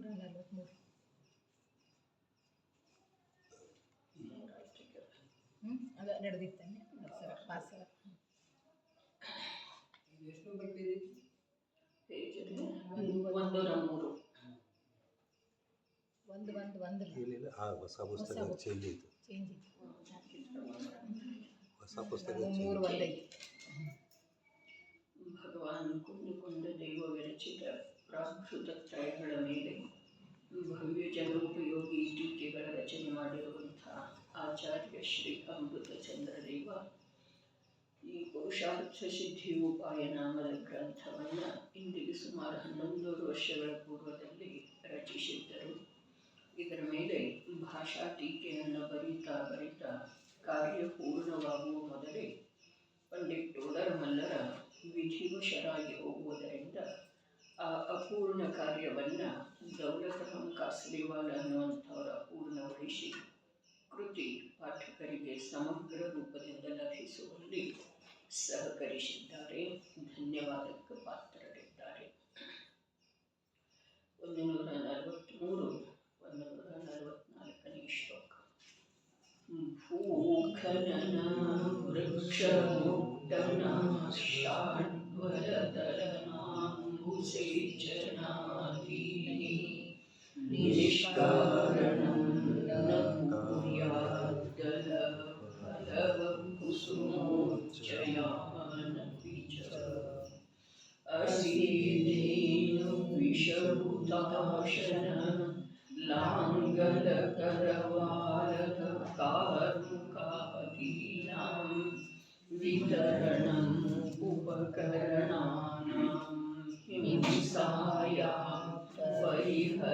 143. ಅದ ನಡೆದಿತ್ತಾನೆ sir pass ಎಷ್ಟು ಬರ್ತೀರಿ ಪೇಜಲ್ಲಿ 103 ಇಲ್ಲ ಹೊಸ ಪುಸ್ತಕ ಚೇಂಜ್ ಇತ್ತು ಹೊಸ ಪುಸ್ತಕ ಭಗವಾನ್ ಕುಂದುಕೊಂಡ ದೈವ ವಿರಚಿತ ಪ್ರಾಕೃತ ತ್ರಯಗಳ ಮೇಲೆ ಭವ್ಯ ಜನೋಪಯೋಗಿ ಟೀಕೆಗಳ ರಚನೆ ಮಾಡಿರುವಂಥ ಆಚಾರ್ಯ ಶ್ರೀ ಅಮೃತ ಚಂದ್ರದೇವ ಈ ಪುರುಷಾರ್ಥ ಸಿದ್ಧಿ ಉಪಾಯ ನಾಮದ ಗ್ರಂಥವನ್ನು ಇಂದಿಗೆ ಸುಮಾರು 11 ವರ್ಷಗಳ ಪೂರ್ವದಲ್ಲಿ ರಚಿಸಿದ್ದರು. ಇದರ ಮೇಲೆ ಭಾಷಾ ಟೀಕೆಯನ್ನು ಬರೀತಾ ಕಾರ್ಯ ಪೂರ್ಣವಾಗುವ ಮೊದಲೇ ಪಂಡಿತ್ ಟೋಡರಮಲ್ಲರ ವಿಧಿವಶರಾಗಿ ಹೋಗುವುದರಿಂದ ಆ ಅಪೂರ್ಣ ಕಾರ್ಯವನ್ನು ದೌಲತ್ ರಾಮ್ ಕಾಸ್ಲಿವಾಲ ಅನ್ನುವಂಥವರ ಪೂರ್ಣಗೊಳಿಸಿ ಕೃತಿ ಪಾಠಕರಿಗೆ ಸಮಗ್ರ ರೂಪದಿಂದ ಲಭಿಸುವಲ್ಲಿ ಸಹಕರಿಸಿದ್ದಾರೆ. ಧನ್ಯವಾದಕ್ಕೆ ಪಾತ್ರರಿದ್ದಾರೆ. 143 144ನೇ ಶ್ಲೋಕ. ಭೂಖನನ ವೃಕ್ಷಮುಟ್ಟನ ಷಾಡ್ವರತರನಾಂಬುಸೇಚನಾದೀನಿ ನಿಷ್ಕಾರಣಂ ನ ಕುಸುಮೋಚ್ಚಯಾನಪಿ ಚ ಅಸೀದೇನು ವಿಷಭೂತಾಶನ ಲಾಂಗಲಕರವಾಲಕ ಕಾರುಕಾದೀನಾಂ ವಿತರಣಂ ಉಪಕರಣಾನಾಂ ಹಿಂಸಾಯಾ ಪರಿಹರೇದ್ಯತ್ನಾತ್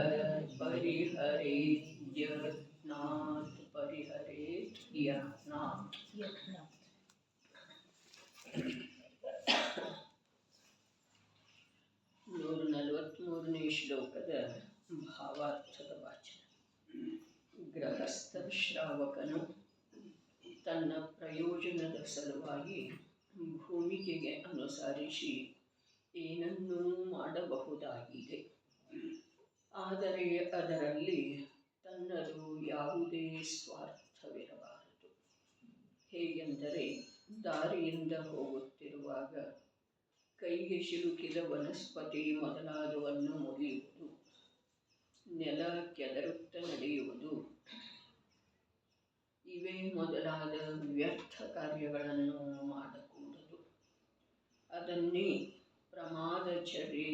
143ನೇ ಶ್ಲೋಕದ ಭಾವಾರ್ಥದ ವಾಚನ. ಗೃಹಸ್ಥ ಶ್ರಾವಕನು ತನ್ನ ಪ್ರಯೋಜನದ ಸಲುವಾಗಿ ಭೂಮಿಕೆಗೆ ಅನುಸರಿಸಿ ಏನನ್ನೂ ಮಾಡಬಹುದಾಗಿದೆ. ಆದರೆ ಅದರಲ್ಲಿ ತನ್ನದು ಯಾವುದೇ ಸ್ವಾರ್ಥವಿರಬಾರದು. ಹೇಗೆಂದರೆ ದಾರಿಯಿಂದ ಹೋಗುತ್ತಿರುವಾಗ ಕೈಗೆ ಸಿಲುಕಿದ ವನಸ್ಪತಿ ಮೊದಲಾದವನ್ನು ಮುರಿಯುವುದು, ನೆಲ ಕೆದರುತ್ತ ನಡೆಯುವುದು, ಇವೇ ಮೊದಲಾದ ವ್ಯರ್ಥ ಕಾರ್ಯಗಳನ್ನು ಮಾಡಕೂಡದು. ಅದನ್ನೇ ಪ್ರಮಾದಚರ್ಯೆ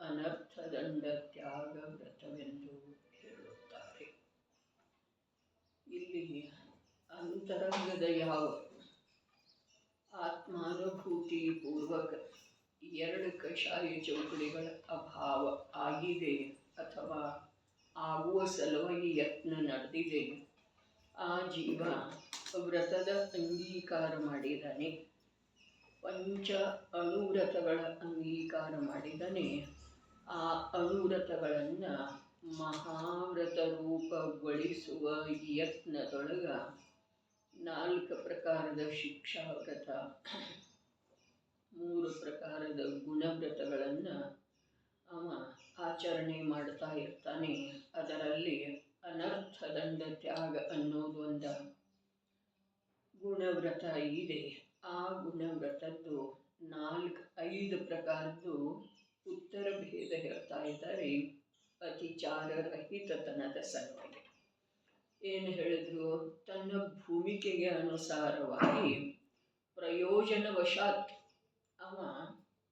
ಅನರ್ಥದಂಡ ತ್ಯಾಗ ವ್ರತವೆಂದು ಹೇಳುತ್ತಾರೆ. ಇಲ್ಲಿ ಅಂತರಂಗದ ಯಾವ ಆತ್ಮಾನುಭೂತಿ ಪೂರ್ವಕ 2 ಕಷಾಯ ಚೌಕಡಿಗಳ ಅಭಾವ ಆಗಿದೆ ಅಥವಾ ಆಗುವ ಸಲುವಾಗಿ ಯತ್ನ ನಡೆದಿದೆ, ಆ ಜೀವ ವ್ರತದ ಅಂಗೀಕಾರ ಮಾಡಿದ್ದಾನೆ, ಪಂಚ ಅನುವ್ರತಗಳ ಅಂಗೀಕಾರ ಮಾಡಿದ್ದಾನೆ. ಆ ಅನುವ್ರತಗಳನ್ನು ಮಹಾವ್ರತ ರೂಪಗೊಳಿಸುವ ಯತ್ನದೊಳಗ 4 ಪ್ರಕಾರದ ಶಿಕ್ಷಾವ್ರತ, 3 ಪ್ರಕಾರದ ಗುಣವ್ರತಗಳನ್ನು ಅವ ಆಚರಣೆ ಮಾಡ್ತಾ ಇರ್ತಾನೆ. ಅದರಲ್ಲಿ ಅನರ್ಥದಂಡ ತ್ಯಾಗ ಅನ್ನೋದು ಒಂದು ಗುಣವ್ರತ ಇದೆ. ಆ ಗುಣವ್ರತದ್ದು 5 ಪ್ರಕಾರದ್ದು ಉತ್ತರ ಭೇದ ಹೇಳ್ತಾ ಇದ್ದಾರೆ. ಅತಿಚಾರ ರಹಿತತನದ ಸಲುವಾಗಿ ಏನು ಹೇಳಿದ್ರು, ತನ್ನ ಭೂಮಿಕೆಗೆ ಅನುಸಾರವಾಗಿ ಪ್ರಯೋಜನವಶಾತ್ ಅವ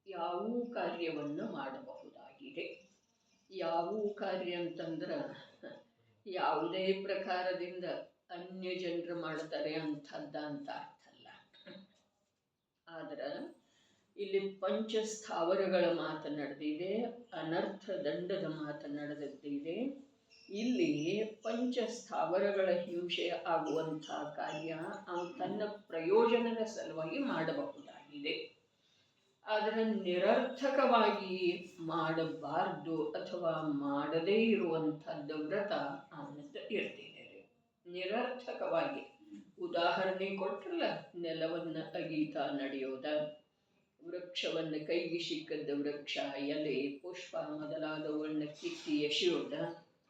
ಯಾವ ಕಾರ್ಯವನ್ನು ಮಾಡಬಹುದಾಗಿದೆ. ಯಾವ ಕಾರ್ಯ ಅಂತಂದ್ರೆ ಯಾವುದೇ ಪ್ರಕಾರದಿಂದ ಅನ್ಯ ಜನರು ಮಾಡ್ತಾರೆ ಅಂಥದ್ದ ಅಂತ ಅರ್ಥ ಅಲ್ಲ. ಆದ್ರೆ ಇಲ್ಲಿ ಪಂಚಸ್ಥಾವರಗಳ ಮಾತು ನಡೆದಿದೆ, ಅನರ್ಥ ದಂಡದ ಮಾತು ನಡೆದಿದೆ. ಇಲ್ಲಿ ಪಂಚಸ್ಥಾವರಗಳ ಹಿಂಸೆ ಆಗುವಂಥ ಕಾರ್ಯ ಅವನು ತನ್ನ ಪ್ರಯೋಜನದ ಸಲುವಾಗಿ ಮಾಡಬಹುದಾಗಿದೆ. ಆದರೆ ನಿರರ್ಥಕವಾಗಿ ಮಾಡಬಾರ್ದು ಅಥವಾ ಮಾಡದೇ ಇರುವಂಥದ್ದು ವ್ರತ ಅವನದ್ದು ಇರ್ತಿದೆ. ನಿರರ್ಥಕವಾಗಿ ಉದಾಹರಣೆ ಕೊಟ್ಟರಲ್ಲ, ನೆಲವನ್ನು ಅಗೀತಾ ನಡೆಯೋದ, ವೃಕ್ಷವನ್ನು ಕೈಗೆ ಸಿಕ್ಕದ್ದ ವೃಕ್ಷ, ಎಲೆ, ಪುಷ್ಪ ಮೊದಲಾದವುಗಳನ್ನ ಕಿತ್ತಿ ಎಸೆಯೋದ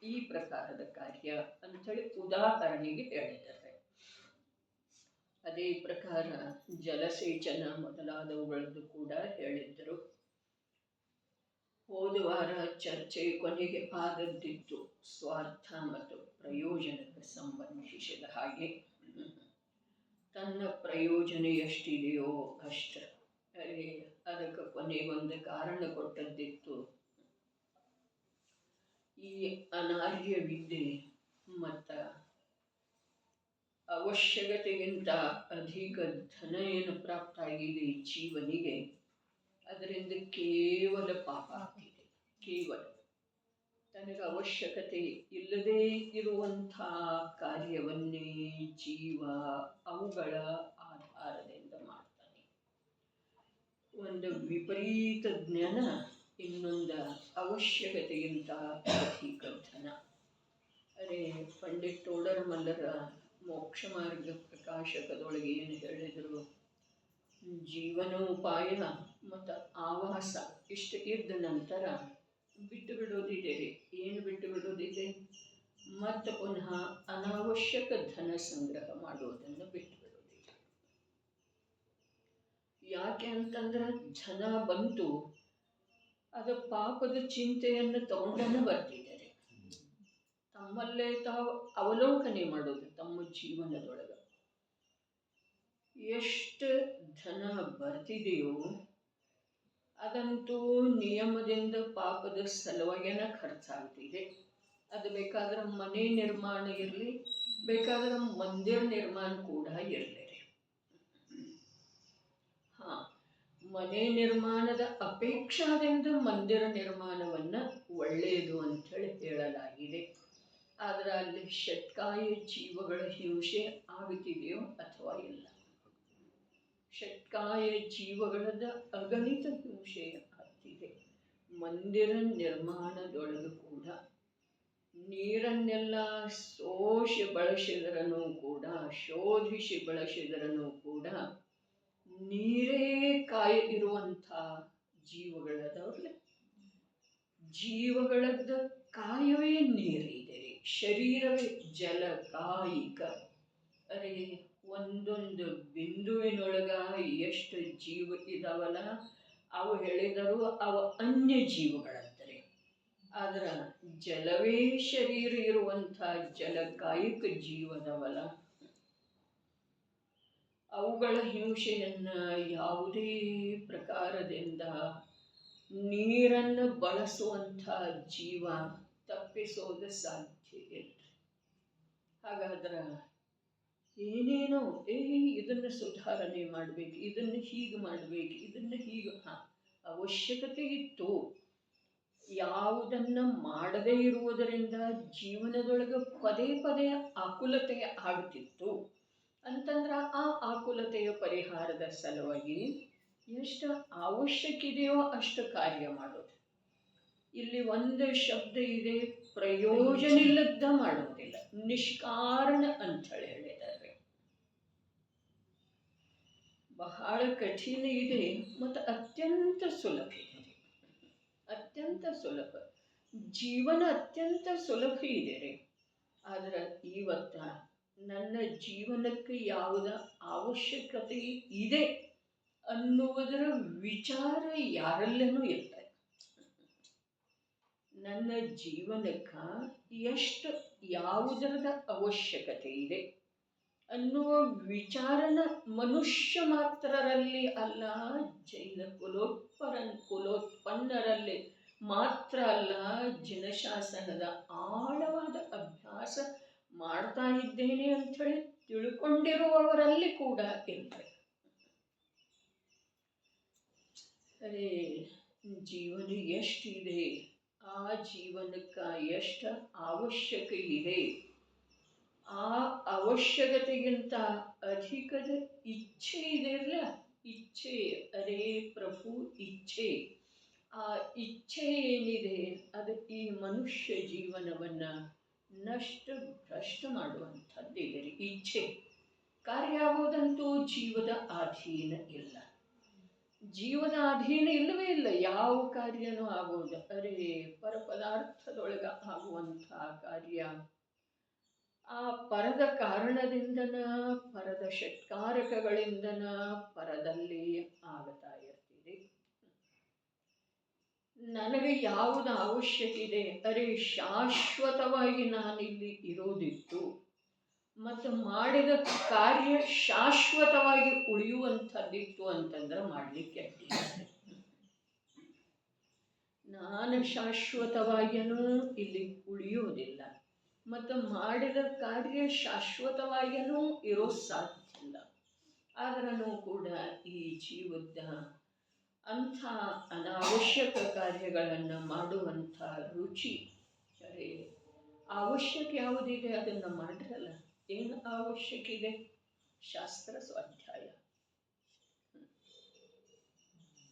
ಈ ಪ್ರಕಾರದ ಕಾರ್ಯ ಅಂಥೇಳಿ ಉದಾಹರಣೆಗೆ ಹೇಳಿದ್ದಾರೆ. ಅದೇ ಪ್ರಕಾರ ಜಲಸೇಚನ ಮೊದಲಾದವುಗಳದ್ದು ಕೂಡ ಹೇಳಿದ್ದರು. ಹೋದ ವಾರ ಚರ್ಚೆ ಕೊನೆಗೆ ಆದದ್ದಿತ್ತು ಸ್ವಾರ್ಥ ಮತ್ತು ಪ್ರಯೋಜನಕ್ಕೆ ಸಂಬಂಧಿಸಿದ ಹಾಗೆ. ತನ್ನ ಪ್ರಯೋಜನ ಎಷ್ಟಿದೆಯೋ ಅಷ್ಟು, ಅದಕ್ಕೆ ಕೊನೆಗೊಂದು ಕಾರಣ ಕೊಟ್ಟದ್ದಿತ್ತು. ಈ ಅನಾರ್ಯ ವಿದ್ಯೆ ಮತ್ತು ಅವಶ್ಯಕತೆಗಿಂತ ಅಧಿಕ ಧನ ಏನು ಪ್ರಾಪ್ತ ಆಗಿದೆ ಜೀವನಿಗೆ, ಅದರಿಂದ ಕೇವಲ ಪಾಪ ಆಗ್ತಿದೆ. ಕೇವಲ ತನಗೆ ಅವಶ್ಯಕತೆ ಇಲ್ಲದೇ ಇರುವಂಥ ಕಾರ್ಯವನ್ನೇ ಜೀವ ಅವುಗಳ ಆಧಾರದಿಂದ ಮಾಡ್ತಾನೆ. ಒಂದು ವಿಪರೀತ ಜ್ಞಾನ, ಇನ್ನೊಂದು ಅವಶ್ಯಕತೆಗಿಂತ ಅಧಿಕ ಧನ. ಅದೇ ಪಂಡಿತ್ ಟೋಡರ್ ಮಲ್ಲರ ಮೋಕ್ಷ ಮಾರ್ಗ ಪ್ರಕಾಶಕದೊಳಗೆ ಏನು ಹೇಳಿದರು, ಜೀವನೋಪಾಯ ಮತ್ತು ಆವಾಸ ಇಷ್ಟು ಇದ್ದ ನಂತರ ಬಿಟ್ಟು ಬಿಡೋದಿದೆ ರೀ. ಏನು ಬಿಟ್ಟು ಬಿಡೋದಿದೆ? ಮತ್ತು ಪುನಃ ಅನಾವಶ್ಯಕ ಧನ ಸಂಗ್ರಹ ಮಾಡೋದನ್ನು ಬಿಟ್ಟು ಬಿಡೋದಿದೆ. ಯಾಕೆ ಅಂತಂದ್ರೆ ಧನ ಬಂತು, ಅದು ಪಾಪದ ಚಿಂತೆಯನ್ನು ತಗೊಂಡನ್ನು ಬರ್ತಿದ್ದಾರೆ. ತಮ್ಮಲ್ಲೇ ತಾವು ಅವಲೋಕನೆ ಮಾಡೋದು ತಮ್ಮ ಜೀವನದೊಳಗೆ. ಎಷ್ಟು ಧನ ಬರ್ತಿದೆಯೋ ಅದಂತೂ ನಿಯಮದಿಂದ ಪಾಪದ ಸಲುವಾಗಿನ ಖರ್ಚಾಗ್ತಿದೆ. ಅದು ಬೇಕಾದ್ರೆ ಮನೆ ನಿರ್ಮಾಣ ಇರಲಿ, ಬೇಕಾದ್ರೆ ಮಂದಿರ ನಿರ್ಮಾಣ ಕೂಡ ಇರಲಿ. ಹಾಂ, ಮನೆ ನಿರ್ಮಾಣದ ಅಪೇಕ್ಷಾದಿಂದ ಮಂದಿರ ನಿರ್ಮಾಣವನ್ನು ಒಳ್ಳೆಯದು ಅಂಥೇಳಿ ಹೇಳಲಾಗಿದೆ. ಆದರೆ ಅಲ್ಲಿ ಷಟ್ಕಾಯ ಜೀವಗಳ ಹಿಂಸೆ ಆಗುತ್ತಿದೆಯೋ ಅಥವಾ ಇಲ್ಲ? ಷಟ್ಕಾಯ ಜೀವಗಳದ ಅಗಣಿತ ಹಿಂಸೆ ಆಗ್ತಿದೆ. ಮಂದಿರ ನಿರ್ಮಾಣದೊಳಗೆ ಕೂಡ ನೀರನ್ನೆಲ್ಲ ಶೋಧಿಸಿ ಬಳಸಿದರನು ಕೂಡ ನೀರೇ ಕಾಯಿರುವಂಥ ಜೀವಗಳದವ್ರಲ್ಲ. ಜೀವಗಳದ್ದ ಕಾಯವೇ ನೀರಿದೆ, ಶರೀರವೇ ಜಲ ಕಾಯಿಕ. ಅರೆ, ಒಂದೊಂದು ಬಿಂದುವಿನೊಳಗ ಎಷ್ಟು ಜೀವ ಇದಾವಲ್ಲ, ಅವು ಹೇಳಿದರು ಅವು ಅನ್ಯ ಜೀವಗಳಂತಾರೆ. ಆದ್ರೆ ಜಲವೇ ಶರೀರ ಇರುವಂಥ ಜಲಕಾಯಿಕ ಜೀವದವಲ್ಲ, ಅವುಗಳ ಹಿಂಸೆಯನ್ನು ಯಾವುದೇ ಪ್ರಕಾರದಿಂದ ನೀರನ್ನು ಬಳಸುವಂಥ ಜೀವ ತಪ್ಪಿಸೋದು ಸಾಧ್ಯ ಇಲ್ಲ. ಹಾಗಾದ್ರೆ ಏನೇನೋ ಇದನ್ನು ಸುಧಾರಣೆ ಮಾಡಬೇಕು, ಇದನ್ನು ಹೀಗೆ ಮಾಡಬೇಕು, ಇದನ್ನು ಹೀಗೆ ಅವಶ್ಯಕತೆ ಇತ್ತು. ಯಾವುದನ್ನು ಮಾಡದೇ ಇರುವುದರಿಂದ ಜೀವನದೊಳಗೆ ಪದೇ ಪದೇ ಆಕುಲತೆ ಆಗ್ತಿತ್ತು ಅಂತಂದ್ರೆ ಆ ಆಕುಲತೆಯ ಪರಿಹಾರದ ಸಲುವಾಗಿ ಎಷ್ಟು ಅವಶ್ಯಕ ಇದೆಯೋ ಅಷ್ಟು ಕಾರ್ಯ ಮಾಡೋದು. ಇಲ್ಲಿ ಒಂದು ಶಬ್ದ ಇದೆ, ಪ್ರಯೋಜನ ಇಲ್ಲದ ಮಾಡೋದಿಲ್ಲ, ನಿಷ್ಕಾರಣ ಅಂಥೇಳಿ ಹೇಳಿದ್ದಾರೆ. ಬಹಳ ಕಠಿಣ ಇದೆ ಮತ್ತು ಅತ್ಯಂತ ಸುಲಭ ಇದೆ. ಅತ್ಯಂತ ಸುಲಭ ಜೀವನ, ಅತ್ಯಂತ ಸುಲಭ ಇದೆ ರೀ. ಆದರೆ ಇವತ್ತ ನನ್ನ ಜೀವನಕ್ಕೆ ಯಾವುದ ಅವಶ್ಯಕತೆ ಇದೆ ಅನ್ನುವುದರ ವಿಚಾರ ಯಾರಲ್ಲೂ ಇರ್ತದೆ. ನನ್ನ ಜೀವನಕ್ಕೆ ಎಷ್ಟು ಯಾವುದರದ ಅವಶ್ಯಕತೆ ಇದೆ ಅನ್ನುವ ವಿಚಾರನ ಮನುಷ್ಯ ಮಾತ್ರರಲ್ಲಿ ಅಲ್ಲ, ಜೈನ ಕುಲೋತ್ಪನ್ನರಲ್ಲಿ ಮಾತ್ರ ಅಲ್ಲ, ಜನಶಾಸನದ ಆಳವಾದ ಅಭ್ಯಾಸ ಮಾಡ್ತಾ ಇದ್ದೇನೆ ಅಂಥೇಳಿ ತಿಳ್ಕೊಂಡಿರುವವರಲ್ಲಿ ಕೂಡ ಇರ್ತಾರೆ. ಅರೆ, ಜೀವನ ಎಷ್ಟಿದೆ, ಆ ಜೀವನಕ್ಕೆ ಎಷ್ಟು ಅವಶ್ಯಕ ಇದೆ, ಆ ಅವಶ್ಯಕತೆಗಿಂತ ಅಧಿಕದ ಇಚ್ಛೆ ಇದೆಯಲ್ಲ, ಇಚ್ಛೆ, ಅರೇ ಪ್ರಭು ಇಚ್ಛೆ, ಆ ಇಚ್ಛೆ ಏನಿದೆ ಅದು ಈ ಮನುಷ್ಯ ಜೀವನವನ್ನು ಭ್ರಷ್ಟ ಮಾಡುವಂಥದ್ದಿದೆ ರೀ. ಇಚ್ಛೆ ಕಾರ್ಯ ಆಗೋದಂತೂ ಜೀವದ ಅಧೀನ ಇಲ್ಲ. ಜೀವದ ಅಧೀನ ಇಲ್ಲವೇ ಇಲ್ಲ, ಯಾವ ಕಾರ್ಯನೂ ಆಗುವುದು. ಅರೆ ಪರಪದಾರ್ಥದೊಳಗೆ ಆಗುವಂಥ ಕಾರ್ಯ ಆ ಪರದ ಕಾರಣದಿಂದನ, ಪರದ ಷಟ್ಕಾರಕಗಳಿಂದನ ಪರದಲ್ಲಿ ಆಗತಾ ಇರ್ತೀರಿ. ನನಗೆ ಯಾವುದು ಅವಶ್ಯಕ ಇದೆ, ಅರೆ ಶಾಶ್ವತವಾಗಿ ನಾನಿಲ್ಲಿ ಇರೋದಿತ್ತು ಮತ್ತು ಮಾಡಿದ ಕಾರ್ಯ ಶಾಶ್ವತವಾಗಿ ಉಳಿಯುವಂಥದ್ದಿತ್ತು ಅಂತಂದ್ರೆ ಮಾಡಲಿಕ್ಕೆ ಅಡ್ಡಿಲ್ಲ. ನಾನು ಶಾಶ್ವತವಾಗಿಯೂ ಇಲ್ಲಿ ಉಳಿಯೋದಿಲ್ಲ ಮತ್ತು ಮಾಡಿದ ಕಾರ್ಯ ಶಾಶ್ವತವಾಗಿಯೂ ಇರೋ ಸಾಧ್ಯ ಇಲ್ಲ. ಆದ್ರೂ ಕೂಡ ಈ ಜೀವದ ಅಂಥ ಅನಾವಶ್ಯಕ ಕಾರ್ಯಗಳನ್ನು ಮಾಡುವಂಥ ರುಚಿ, ಅರೆ ಅವಶ್ಯಕ ಯಾವುದಿದೆ ಅದನ್ನು ಮಾಡಿರಲ್ಲ. ಏನು ಅವಶ್ಯಕ ಇದೆ? ಶಾಸ್ತ್ರ ಸ್ವಾಧ್ಯಾಯ,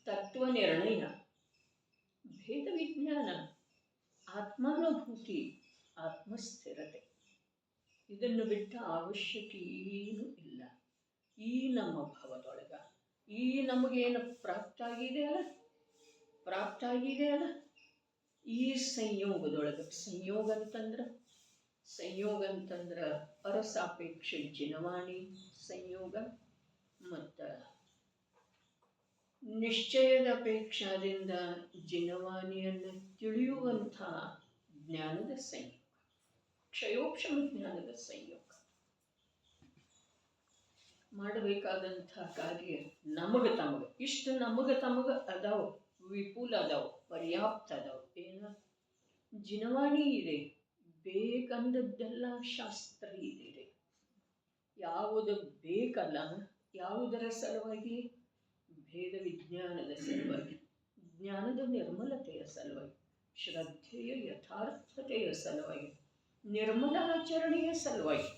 ತತ್ವ ನಿರ್ಣಯ, ಭೇದ ವಿಜ್ಞಾನ, ಆತ್ಮಾನುಭೂತಿ, ಆತ್ಮಸ್ಥಿರತೆ. ಇದನ್ನು ಬಿಟ್ಟ ಅವಶ್ಯಕ ಏನೂ ಇಲ್ಲ. ಈ ನಮ್ಮ ಭವದೊಳಗೆ ಈ ನಮಗೇನು ಪ್ರಾಪ್ತಾಗಿದೆಯಲ್ಲ ಈ ಸಂಯೋಗದೊಳಗೆ, ಸಂಯೋಗ ಅಂತಂದ್ರೆ ಅರಸಾಪೇಕ್ಷ ಜಿನವಾಣಿ ಸಂಯೋಗ ಮತ್ತು ನಿಶ್ಚಯದ ಅಪೇಕ್ಷಾದಿಂದ ಜಿನವಾಣಿಯನ್ನು ತಿಳಿಯುವಂಥ ಜ್ಞಾನದ ಸಂಯೋಗ, ಕ್ಷಯೋಕ್ಷಮ ಜ್ಞಾನದ ಸಂಯೋಗ. ಮಾಡಬೇಕಾದಂಥ ಕಾರ್ಯ ನಮಗೆ ಇಷ್ಟು ನಮಗೆ ಅದಾವ, ವಿಪುಲ ಅದಾವ, ಪರ್ಯಾಪ್ತ ಅದಾವ. ಏನು ಜಿನವಾಣಿ ಇದೆ, ಬೇಕಂದದ್ದೆಲ್ಲ ಶಾಸ್ತ್ರ ಇದೆ. ಯಾವುದು ಬೇಕಲ್ಲ, ಯಾವುದರ ಸಲುವಾಗಿ? ಭೇದ ವಿಜ್ಞಾನದ ಸಲುವಾಗಿ, ಜ್ಞಾನದ ನಿರ್ಮಲತೆಯ ಸಲುವಾಗಿ, ಶ್ರದ್ಧೆಯ ಯಥಾರ್ಥತೆಯ ಸಲುವಾಗಿ, ನಿರ್ಮಲ ಆಚರಣೆಯ ಸಲುವಾಗಿ,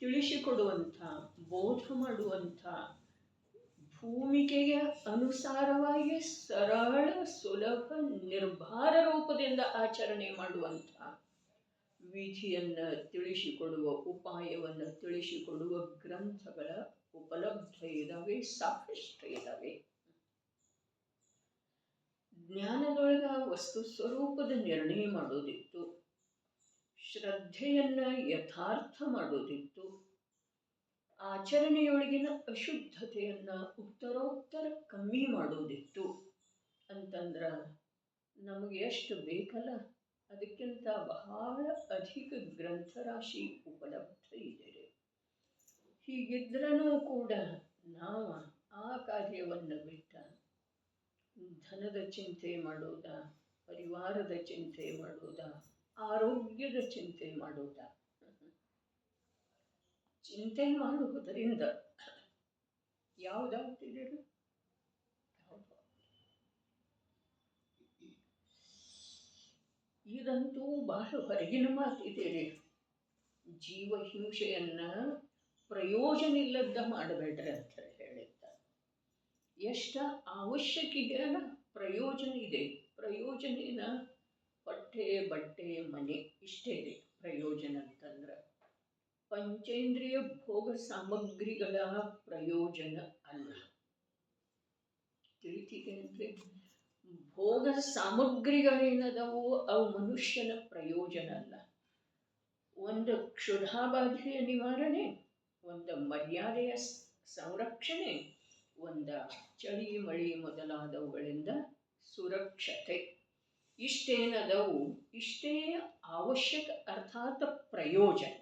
ತಿಳಿಸಿಕೊಡುವಂಥ, ಬೋಧ ಮಾಡುವಂಥ, ಭೂಮಿಕೆಯ ಅನುಸಾರವಾಗಿ ಸರಳ ಸುಲಭ ನಿರ್ಭಾರ ರೂಪದಿಂದ ಆಚರಣೆ ಮಾಡುವಂಥ, ವಿಧಿಯನ್ನು ತಿಳಿಸಿಕೊಡುವ, ಉಪಾಯವನ್ನು ತಿಳಿಸಿಕೊಡುವ ಗ್ರಂಥಗಳ ಉಪಲಬ್ಧ ಇದ್ದಾವೆ, ಸಾಕಷ್ಟು ಇದ್ದಾವೆ. ಜ್ಞಾನದೊಳಗ ವಸ್ತು ಸ್ವರೂಪದ ನಿರ್ಣಯ ಮಾಡೋದಿತ್ತು, ಶ್ರದ್ಧೆಯನ್ನು ಯಥಾರ್ಥ ಮಾಡೋದಿತ್ತು, ಆಚರಣೆಯೊಳಗಿನ ಅಶುದ್ಧತೆಯನ್ನು ಉತ್ತರೋತ್ತರ ಕಮ್ಮಿ ಮಾಡೋದಿತ್ತು. ಅಂತಂದ್ರೆ ನಮಗೆ ಎಷ್ಟು ಬೇಕಲ್ಲ ಅದಕ್ಕಿಂತ ಬಹಳ ಅಧಿಕ ಗ್ರಂಥರಾಶಿ ಉಪಲಬ್ಧ ಇದೆ. ಹೀಗಿದ್ರೂ ಕೂಡ ನಾವು ಆ ಕಾರ್ಯವನ್ನು ಬಿಟ್ಟ ಧನದ ಚಿಂತೆ ಮಾಡೋದ, ಪರಿವಾರದ ಚಿಂತೆ ಮಾಡೋದ, ಆರೋಗ್ಯದ ಚಿಂತೆ ಮಾಡೋದ. ಚಿಂತೆ ಮಾಡುವುದರಿಂದ ಯಾವುದಾಗ್ತಿದೆ? ಇದಂತೂ ಬಹಳ ಹೊರಗಿನ ಮಾತಿದೆ. ಜೀವ ಹಿಂಸೆಯನ್ನ ಪ್ರಯೋಜನ ಇಲ್ಲದ ಮಾಡಬೇಡ್ರಿ ಅಂತ ಹೇಳಿದ್ದಾರೆ. ಎಷ್ಟ ಅವಶ್ಯಕ ಇದೆಯಲ್ಲ ಪ್ರಯೋಜನ ಇದೆ. ಪ್ರಯೋಜನ ಹೊಟ್ಟೆ, ಬಟ್ಟೆ, ಮನೆ ಇಷ್ಟೇ ಇದೆ ಪ್ರಯೋಜನ ಅಂತಂದ್ರೆ. ಪಂಚೇಂದ್ರಿಯ ಭೋಗ ಸಾಮಗ್ರಿಗಳ ಪ್ರಯೋಜನ ಅಲ್ಲ. ತಿಳಿತಿದೆ ಅಂದ್ರೆ ಭೋಗ ಸಾಮಗ್ರಿಗಳೇನದವು ಅವು ಮನುಷ್ಯನ ಪ್ರಯೋಜನ ಅಲ್ಲ. ಒಂದು ಕ್ಷುಧಾಬಾಧೆಯ ನಿವಾರಣೆ, ಒಂದು ಮರ್ಯಾದೆಯ ಸಂರಕ್ಷಣೆ, ಒಂದು ಚಳಿ ಮಳಿ ಮೊದಲಾದವುಗಳಿಂದ ಸುರಕ್ಷತೆ, ಇಷ್ಟೇನದವು ಇಷ್ಟೇ ಅವಶ್ಯಕ, ಅರ್ಥಾತ್ ಪ್ರಯೋಜನ.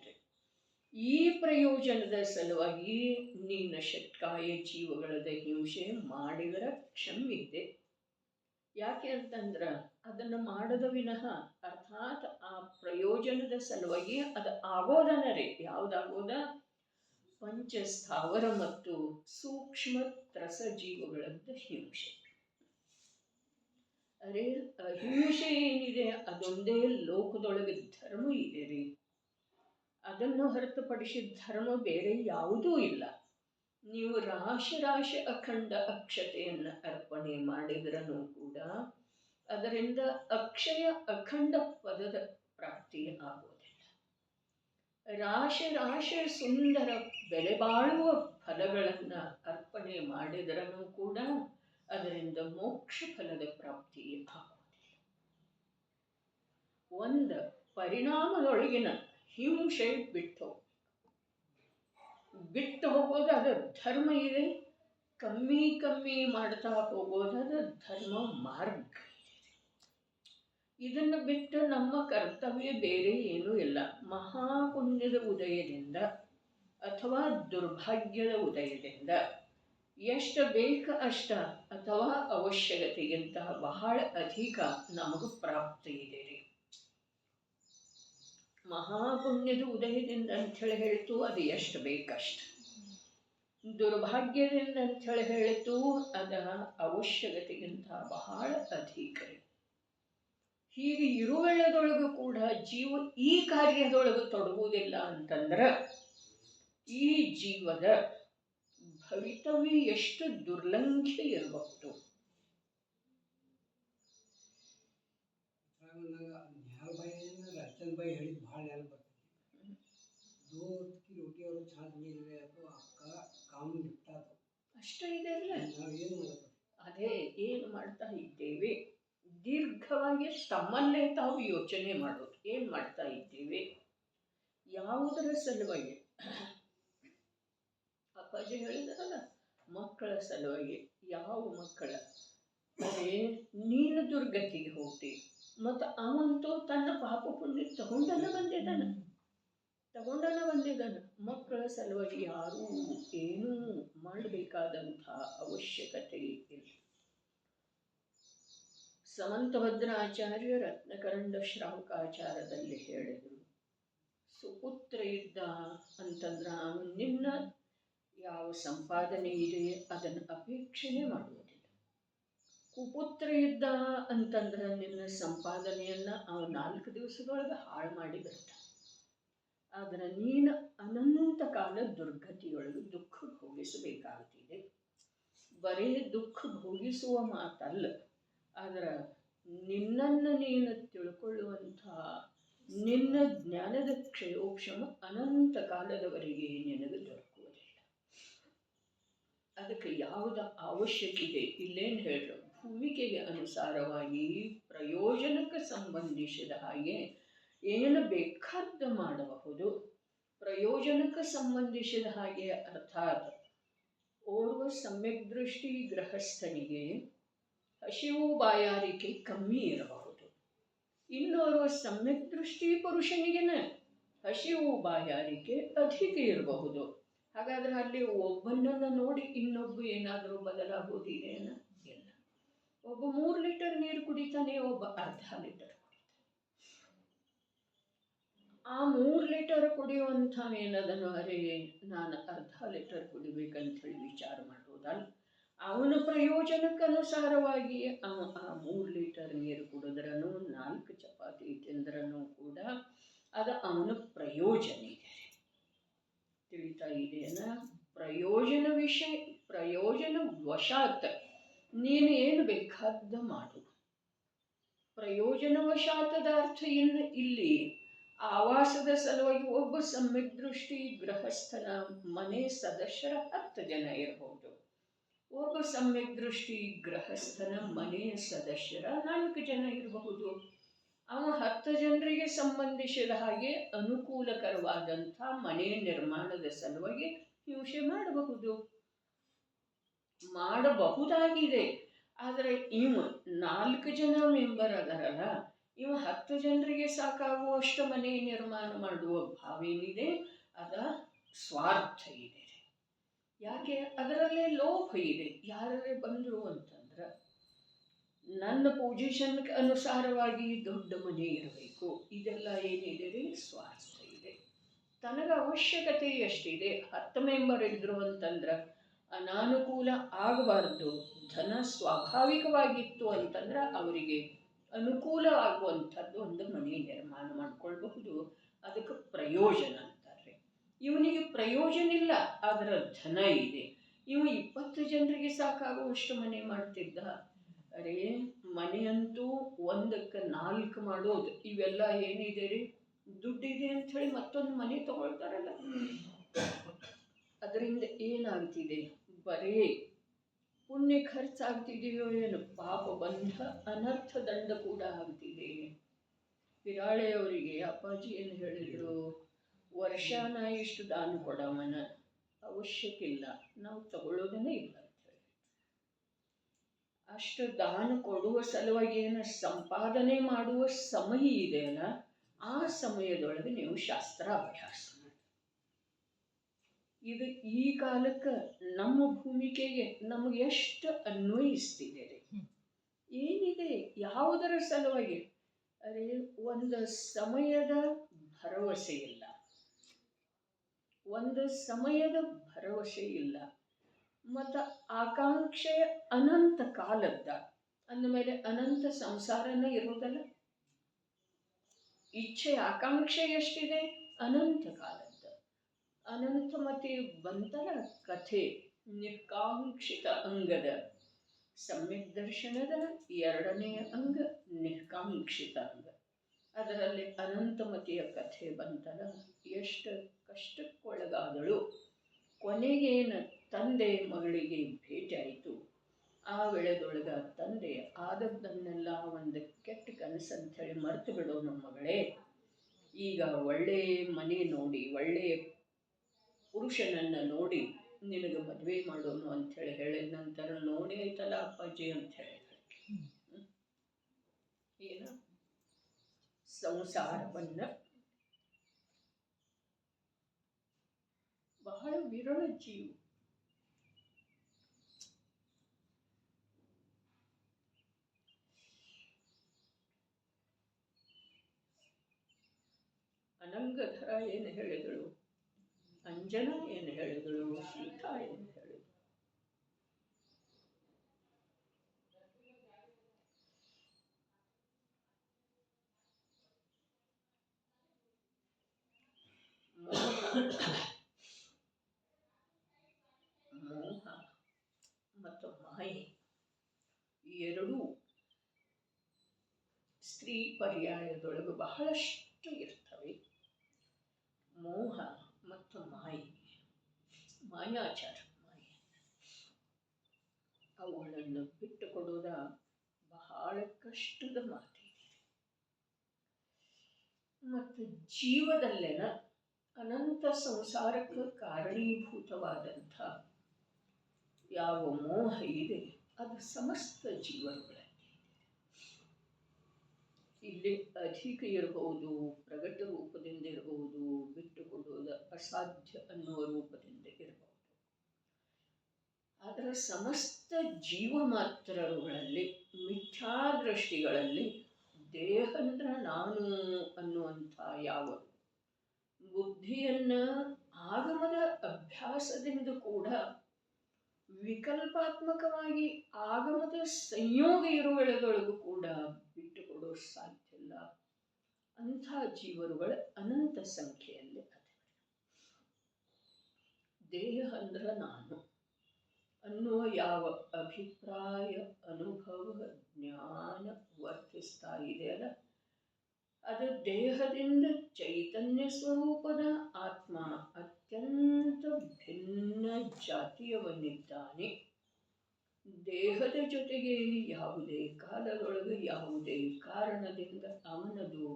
ಈ ಪ್ರಯೋಜನದ ಸಲುವಾಗಿ ನೀನು ಷಟ್ಕಾಯ ಜೀವಗಳದ ಹಿಂಸೆ ಮಾಡಿದರೆ ಕ್ಷಮ್ಯತೆ. ಯಾಕೆ ಅಂತಂದ್ರೆ ಅದನ್ನು ಮಾಡದ ವಿನಃ, ಅರ್ಥಾತ್ ಆ ಪ್ರಯೋಜನದ ಸಲುವಾಗಿ ಅದು ಆಗೋದನರೇ. ಯಾವುದಾಗೋದ? ಪಂಚಸ್ಥಾವರ ಮತ್ತು ಸೂಕ್ಷ್ಮ ತ್ರಸ ಜೀವಗಳದ್ದ ಹಿಂಸೆ. ಅರೆ ಅಹಿಂಸೆ ಏನಿದೆ ಅದೊಂದೇ ಲೋಕದೊಳಗೆ ಧರ್ಮ ಇದೆ ರೀ. ಅದನ್ನು ಹೊರತುಪಡಿಸಿದ ಧರ್ಮ ಬೇರೆ ಯಾವುದೂ ಇಲ್ಲ. ನೀವು ರಾಶಿ ಅಖಂಡ ಅಕ್ಷತೆಯನ್ನು ಅರ್ಪಣೆ ಮಾಡಿದ್ರೂ ಕೂಡ ಅದರಿಂದ ಅಕ್ಷಯ ಅಖಂಡ ಪದದ ಪ್ರಾಪ್ತಿ ಆಗುವುದಿಲ್ಲ. ರಾಶಿ ಸುಂದರ ಬೆಲೆ ಬಾಳುವ ಫಲಗಳನ್ನು ಅರ್ಪಣೆ ಮಾಡಿದ್ರೂ ಕೂಡ ಅದರಿಂದ ಮೋಕ್ಷ ಫಲದ ಪ್ರಾಪ್ತಿ ಆಗುವುದಿಲ್ಲ. ಒಂದು ಪರಿಣಾಮದೊಳಗಿನ ಹಿಂಸೆ ಬಿಟ್ಟು ಹೋಗೋದು ಅದು ಧರ್ಮ ಇದೆ. ಕಮ್ಮಿ ಮಾಡ್ತಾ ಹೋಗೋದು ಅದು ಧರ್ಮ ಮಾರ್ಗ ಇದೆ. ಇದನ್ನು ಬಿಟ್ಟು ನಮ್ಮ ಕರ್ತವ್ಯ ಬೇರೆ ಏನೂ ಇಲ್ಲ. ಮಹಾಪುಣ್ಯದ ಉದಯದಿಂದ ಅಥವಾ ದುರ್ಭಾಗ್ಯದ ಉದಯದಿಂದ ಎಷ್ಟು ಬೇಕು ಅಷ್ಟ ಅಥವಾ ಅವಶ್ಯಕತೆಗಿಂತ ಬಹಳ ಅಧಿಕ ನಮಗೆ ಪ್ರಾಪ್ತಿ ಇದೆ ರೀ. ಮಹಾಪುಣ್ಯದ ಉದಯದಿಂದ ಅಂಥೇಳಿ ಹೇಳ್ತು ಅದು ಎಷ್ಟು ಬೇಕಷ್ಟು. ದುರ್ಭಾಗ್ಯದಿಂದ ಅಂಥೇಳಿ ಹೇಳ್ತು ಅದ ಅವಶ್ಯಕತೆಗಿಂತ ಬಹಳ ಅಧಿಕ ರೀ. ಹೀಗೆ ಇರುವೆಳದೊಳಗೂ ಕೂಡ ಜೀವ ಈ ಕಾರ್ಯದೊಳಗೆ ತೊಡಗುವುದಿಲ್ಲ ಅಂತಂದ್ರೆ ಈ ಜೀವದ ಭವಿತವ್ಯ ಎಷ್ಟು ದುರ್ಲಂಘ್ಯ ಇರಬಹುದು. ಅರ್ಚನ್ ಬಾಯಿ ಹೇಳಿದ್ ಭಾಳ ನೆನಪು ಬರ್ತೈತಿ. ದೋತ್ ಕಿ ರೋಟಿ ಅವರು ಛಾತ್ ಮೇಲೆ ಅಥವಾ ಅಕ್ಕ ಕಾಮ್ ನಿಪ್ಟಾತು ಅಷ್ಟೇ ಇದೆ ಅಲ್ಲ. ನಾವು ಏನು ಮಾಡ್ತೀವಿ? ಅದೇ ಏನು ಮಾಡ್ತಾ ಇದ್ದೇವೆ, ದೀರ್ಘವಾಗಿ ತಮ್ಮಲ್ಲೇ ತಾವು ಯೋಚನೆ ಮಾಡೋದು. ಏನು ಮಾಡ್ತಾ ಇದ್ದೇವೆ, ಯಾವುದರ ಸಲುವಾಗಿ? ಅಪ್ಪಾಜಿ ಹೇಳಿದಾರಲ್ಲ, ಮಕ್ಕಳ ಸಲುವಾಗಿ. ಯಾವ ಮಕ್ಕಳ? ಅದೇ ನೀನು ದುರ್ಗತಿಗೆ ಹೋಗ್ತಿ, ಮತ್ತು ಅವಂತೂ ತನ್ನ ಪಾಪ ಪುಣ್ಯ ತಗೊಂಡನ ಬಂದಿದ್ದಾನೆ. ಮಕ್ಕಳ ಸಲುವಾಗಿ ಯಾರೂ ಏನೂ ಮಾಡಬೇಕಾದಂಥ ಅವಶ್ಯಕತೆ ಇಲ್ಲ. ಸಮಂತಭದ್ರ ಆಚಾರ್ಯ ರತ್ನಕರಂಡ ಶ್ರಾವಕಾಚಾರದಲ್ಲಿ ಹೇಳಿದರು, ಸುಪುತ್ರ ಇದ್ದ ಅಂತಂದ್ರೆ ಅವನು ನಿನ್ನ ಯಾವ ಸಂಪಾದನೆ ಇದೆ ಅದನ್ನು ಅಪೇಕ್ಷಣೆ ಮಾಡುವುದಿಲ್ಲ. ಕುಪುತ್ರ ಇದ್ದ ಅಂತಂದ್ರೆ ನಿನ್ನ ಸಂಪಾದನೆಯನ್ನು ಅವನು 4 ದಿವಸದೊಳಗೆ ಹಾಳು ಮಾಡಿ ಬರ್ತಾನೆ. ಆದರೆ ನೀನು ಅನಂತ ಕಾಲ ದುರ್ಗತಿಯೊಳಗೆ ದುಃಖ ಭೋಗಿಸಬೇಕಾಗುತ್ತಿದೆ. ಬರೀ ದುಃಖ ಭೋಗಿಸುವ ಮಾತಲ್ಲ, ಆದರೆ ನಿನ್ನನ್ನು ನೀನು ತಿಳ್ಕೊಳ್ಳುವಂಥ ನಿನ್ನ ಜ್ಞಾನದ ಕ್ಷಯೋಕ್ಷಮ ಅನಂತ ಕಾಲದವರೆಗೆ ನಿನಗೆ ದೊರಕುವುದಿಲ್ಲ. ಅದಕ್ಕೆ ಯಾವುದು ಅವಶ್ಯಕ ಇದೆ ಇಲ್ಲೇನು ಹೇಳರು, ಭೂಮಿಕೆಗೆ ಅನುಸಾರವಾಗಿ ಪ್ರಯೋಜನಕ್ಕೆ ಸಂಬಂಧಿಸಿದ ಹಾಗೆ ಏನು ಬೇಕಾದ್ದು ಮಾಡಬಹುದು. ಪ್ರಯೋಜನಕ್ಕೆ ಸಂಬಂಧಿಸಿದ ಹಾಗೆ ಅರ್ಥಾತ್ ಓರ್ವ ಸಮ್ಯಕ್ ದೃಷ್ಟಿ ಗೃಹಸ್ಥನಿಗೆ ಹಸಿವು ಬಾಯಾರಿಕೆ ಕಮ್ಮಿ ಇರಬಹುದು. ಇನ್ನೋರ್ವ ಸಮ್ಯಕ್ ದೃಷ್ಟಿ ಪುರುಷನಿಗೆನ ಹಸಿವು ಬಾಯಾರಿಕೆ ಅಧಿಕ ಇರಬಹುದು. ಹಾಗಾದರೆ ಅಲ್ಲಿ ಒಬ್ಬನನ್ನು ನೋಡಿ ಇನ್ನೊಬ್ಬ ಏನಾದರೂ ಬದಲಾಗೋದಿದೆಯೇನ? ಇಲ್ಲ. ಒಬ್ಬ 3 ಲೀಟರ್ ನೀರು ಕುಡಿತಾನೆ, ಒಬ್ಬ ಅರ್ಧ ಲೀಟರ್ ಕುಡಿತಾನೆ. ಆ 3 ಲೀಟರ್ ಕುಡಿಯುವಂಥವೇನದನು, ಅರೆ ನಾನು ಅರ್ಧ ಲೀಟರ್ ಕುಡಿಬೇಕಂಥೇಳಿ ವಿಚಾರ ಮಾಡೋದಲ್ಲ. ಅವನ ಪ್ರಯೋಜನಕ್ಕನುಸಾರವಾಗಿ ಆ 3 ಲೀಟರ್ ನೀರು ಕುಡಿದ್ರೂ 4 ಚಪಾತಿ ತಿಂದ್ರೂ ಕೂಡ ಅದು ಅವನ ಪ್ರಯೋಜನ ಇದೆ. ತಿಳಿತಾ ಇದೆಯಲ್ಲ? ಪ್ರಯೋಜನ ವಿಷಯ, ಪ್ರಯೋಜನ ವಶಾತ್ ನೀನು ಏನು ಬೇಕಾದ ಮಾಡು. ಪ್ರಯೋಜನವಶಾತದ ಅರ್ಥ ಇಲ್ಲಿ ಆವಾಸದ ಸಲುವಾಗಿ ಒಬ್ಬ ಸಮ್ಯಕ್ ದೃಷ್ಟಿ ಗೃಹಸ್ಥನ ಮನೆ ಸದಸ್ಯರ 10 ಜನ ಇರಬಹುದು. ಒಬ್ಬ ಸಮ್ಯಕ್ ದೃಷ್ಟಿ ಗೃಹಸ್ಥನ ಮನೆಯ ಸದಸ್ಯರ 4 ಜನ ಇರಬಹುದು. ಅವ 10 ಜನರಿಗೆ ಸಂಬಂಧಿಸಿದ ಹಾಗೆ ಅನುಕೂಲಕರವಾದಂಥ ಮನೆಯ ನಿರ್ಮಾಣದ ಸಲುವಾಗಿ ಹಿಂಸೆ ಮಾಡಬಹುದಾಗಿದೆ. ಆದರೆ ಇವ 4 ಜನ ಮೆಂಬರ್ ಅದರಲ್ಲ, ಇವ 10 ಜನರಿಗೆ ಸಾಕಾಗುವಷ್ಟು ಮನೆ ನಿರ್ಮಾಣ ಮಾಡುವ ಭಾವೇನಿದೆ, ಅದ ಸ್ವಾರ್ಥ ಇದೆ. ಯಾಕೆ? ಅದರಲ್ಲೇ ಲೋಭ ಇದೆ. ಯಾರೇ ಬಂದರು ಅಂತಂದ್ರೆ ನನ್ನ ಪೊಸಿಷನ್ಗೆ ಅನುಸಾರವಾಗಿ ದೊಡ್ಡ ಮನೆ ಇರಬೇಕು, ಇದೆಲ್ಲ ಏನಿದೆ ರೀ? ಸ್ವಾರ್ಥ ಇದೆ. ತನಗೆ ಅವಶ್ಯಕತೆ ಎಷ್ಟಿದೆ, 10 ಮೆಂಬರ್ ಇದ್ರು ಅಂತಂದ್ರೆ ಅನಾನುಕೂಲ ಆಗಬಾರ್ದು. ಧನ ಸ್ವಾಭಾವಿಕವಾಗಿತ್ತು ಅಂತಂದ್ರೆ ಅವರಿಗೆ ಅನುಕೂಲ ಆಗುವಂಥದ್ದು ಒಂದು ಮನೆ ನಿರ್ಮಾಣ ಮಾಡ್ಕೊಳ್ಬಹುದು. ಅದಕ್ಕೆ ಪ್ರಯೋಜನ ಅಂತಾರೆ. ಇವನಿಗೆ ಪ್ರಯೋಜನ ಇಲ್ಲ, ಅದರ ಧನ ಇದೆ. ಇವ 20 ಜನರಿಗೆ ಸಾಕಾಗುವಷ್ಟು ಮನೆ ಮಾಡ್ತಿದ್ದ. ಅರೆ ಮನೆಯಂತೂ 1ಕ್ಕೆ 4 ಮಾಡೋದು, ಇವೆಲ್ಲ ಏನಿದೆ ರೀ? ದುಡ್ಡಿದೆ ಅಂಥೇಳಿ ಮತ್ತೊಂದು ಮನೆ ತಗೊಳ್ತಾರಲ್ಲ. ಅದರಿಂದ ಏನಾಗ್ತಿದೆ? ಬರೀ ಪುಣ್ಯ ಖರ್ಚಾಗ್ತಿದೆಯೋ ಏನು, ಪಾಪ ಬಂಧ ಅನರ್ಥ ದಂಡ ಕೂಡ ಆಗ್ತಿದೆ. ವಿರಾಳೆಯವರಿಗೆ ಅಪ್ಪಾಜಿ ಏನು ಹೇಳಿದರು, ವರ್ಷಾನ ಇಷ್ಟು ದಾನ ಕೊಡವನ ಅವಶ್ಯಕ್ಕಿಲ್ಲ, ನಾವು ತಗೊಳ್ಳೋದನ್ನೇ ಇಲ್ಲ ಅಂತ ಹೇಳಿ. ಅಷ್ಟು ದಾನ ಕೊಡುವ ಸಲುವಾಗಿ ಏನು ಸಂಪಾದನೆ ಮಾಡುವ ಸಮಯ ಇದೆಯಲ್ಲ, ಆ ಸಮಯದೊಳಗೆ ನೀವು ಶಾಸ್ತ್ರ ಅಭ್ಯಾಸ ಮಾಡಿ. ಇದು ಈ ಕಾಲಕ್ಕೆ ನಮ್ಮ ಭೂಮಿಕೆಗೆ ನಮಗೆ ಎಷ್ಟು ಅನ್ವಯಿಸ್ತಿದೆ ರೀ. ಏನಿದೆ, ಯಾವುದರ ಸಲುವಾಗಿ? ಅರೆ, ಒಂದು ಸಮಯದ ಭರವಸೆ ಇಲ್ಲ, ಒಂದು ಸಮಯದ ಭರವಸೆ ಇಲ್ಲ, ಮತ್ತು ಆಕಾಂಕ್ಷೆಯ ಅನಂತ ಕಾಲದ್ದ ಅಂದಮೇಲೆ ಅನಂತ ಸಂಸಾರನೇ ಇರೋದಲ್ಲ. ಇಚ್ಛೆ ಆಕಾಂಕ್ಷೆ ಎಷ್ಟಿದೆ? ಅನಂತ ಕಾಲದ್ದು. ಅನಂತಮತಿ ಬಂತರ ಕಥೆ ನಿಷ್ಕಾಂಕ್ಷಿತ ಅಂಗದ ಸಮ್ಯಕ್ ದರ್ಶನದ ಎರಡನೆಯ ಅಂಗ ನಿಷ್ಕಾಂಕ್ಷಿತ ಅಂಗ. ಅದರಲ್ಲಿ ಅನಂತಮತಿಯ ಕಥೆ ಬಂತಲ್ಲ, ಎಷ್ಟು ಕಷ್ಟಕ್ಕೊಳಗಾದಳು. ಕೊನೆಗೇನು ತಂದೆ ಮಗಳಿಗೆ ಭೇಟಿ ಆಯಿತು. ಆ ವೇಳೆದೊಳಗ ತಂದೆ ಆದದ್ದನ್ನೆಲ್ಲ ಒಂದು ಕೆಟ್ಟ ಕನಸಂಥೇಳಿ ಮರೆತು ಬಿಡೋನು ಮಗಳೇ, ಈಗ ಒಳ್ಳೆಯ ಮನೆ ನೋಡಿ, ಒಳ್ಳೆಯ ಪುರುಷನನ್ನು ನೋಡಿ ನಿನಗೆ ಮದುವೆ ಮಾಡೋನು ಅಂಥೇಳಿ ಹೇಳಿದ ನಂತರ ನೋಡಿ ಆಯ್ತಲ್ಲ ಅಪ್ಪಾಜಿ ಅಂಥೇಳಿ ಏನು ಸಂಸಾರವನ್ನು ಬಹಳ ವಿರಳ ಜೀವ. ಅನಂಗಧರ ಏನು ಹೇಳಿದಳು, ಅಂಜನಾ ಏನು ಹೇಳಿದಳು, ಸೀತಾ ಏನು ಹೇಳಿದಳು. ಮೋಹ ಮತ್ತು ಮಾಯೆ ಎರಡೂ ಸ್ತ್ರೀ ಪರ್ಯಾಯದೊಳಗೆ ಬಹಳಷ್ಟು ಇರ್ತವೆ. ಮೋಹ ಮತ್ತು ಮಾಯೆ, ಮಾಯಾಚಾರ, ಮಾಯೆ, ಅವುಗಳನ್ನು ಬಿಟ್ಟು ಕೊಡೋದ ಬಹಳ ಕಷ್ಟದ ಮಾತಿದೆ. ಮತ್ತು ಜೀವದಲ್ಲೆನ ಅನಂತ ಸಂಸಾರಕ್ಕೆ ಕಾರಣೀಭೂತವಾದಂಥ ಯಾವ ಮೋಹ ಇದೆ ಅದು ಸಮಸ್ತ ಜೀವನಗಳಲ್ಲಿ ಇಲ್ಲಿ ಅಧಿಕ ಇರಬಹುದು, ಪ್ರಗಟ ರೂಪದಿಂದ ಇರಬಹುದು, ಬಿಟ್ಟುಕೊಡುವುದು ಅಸಾಧ್ಯ ಅನ್ನುವ ರೂಪದಿಂದ ಇರಬಹುದು. ಅದರ ಸಮಸ್ತ ಜೀವ ಮಾತ್ರಗಳಲ್ಲಿ ಮಿಥ್ಯಾದೃಷ್ಟಿಗಳಲ್ಲಿ ದೇಹ ಅಂದ್ರೆ ನಾನು ಅನ್ನುವಂಥ ಯಾವ ಬುದ್ಧಿಯನ್ನು ಆಗಮದ ಅಭ್ಯಾಸದಿಂದ ಕೂಡ ವಿಕಲ್ಪಾತ್ಮಕವಾಗಿ ಆಗಮದ ಸಂಯೋಗ ಇರುವೆಳದೊಳಗೂ ಕೂಡ ಬಿಟ್ಟುಕೊಡೋ ಸಾಧ್ಯ ಇಲ್ಲ. ಅಂಥ ಜೀವರುಗಳ ಅನಂತ ಸಂಖ್ಯೆಯಲ್ಲಿ ಅದೇ. ದೇಹ ಅಂದ್ರೆ ನಾನು ಅನ್ನುವ ಯಾವ ಅಭಿಪ್ರಾಯ, ಅನುಭವ, ಜ್ಞಾನ ವರ್ತಿಸ್ತಾ ಇದೆಯಲ್ಲ, ಅದು ದೇಹದಿಂದ ಚೈತನ್ಯ ಸ್ವರೂಪದ ಆತ್ಮ ಅತ್ಯಂತ ಭಿನ್ನ ಜಾತಿಯವನಿದ್ದಾನೆ. ದೇಹದ ಜೊತೆಗೆ ಯಾವುದೇ ಕಾಲದೊಳಗೆ ಯಾವುದೇ ಕಾರಣದಿಂದ ಅವನದು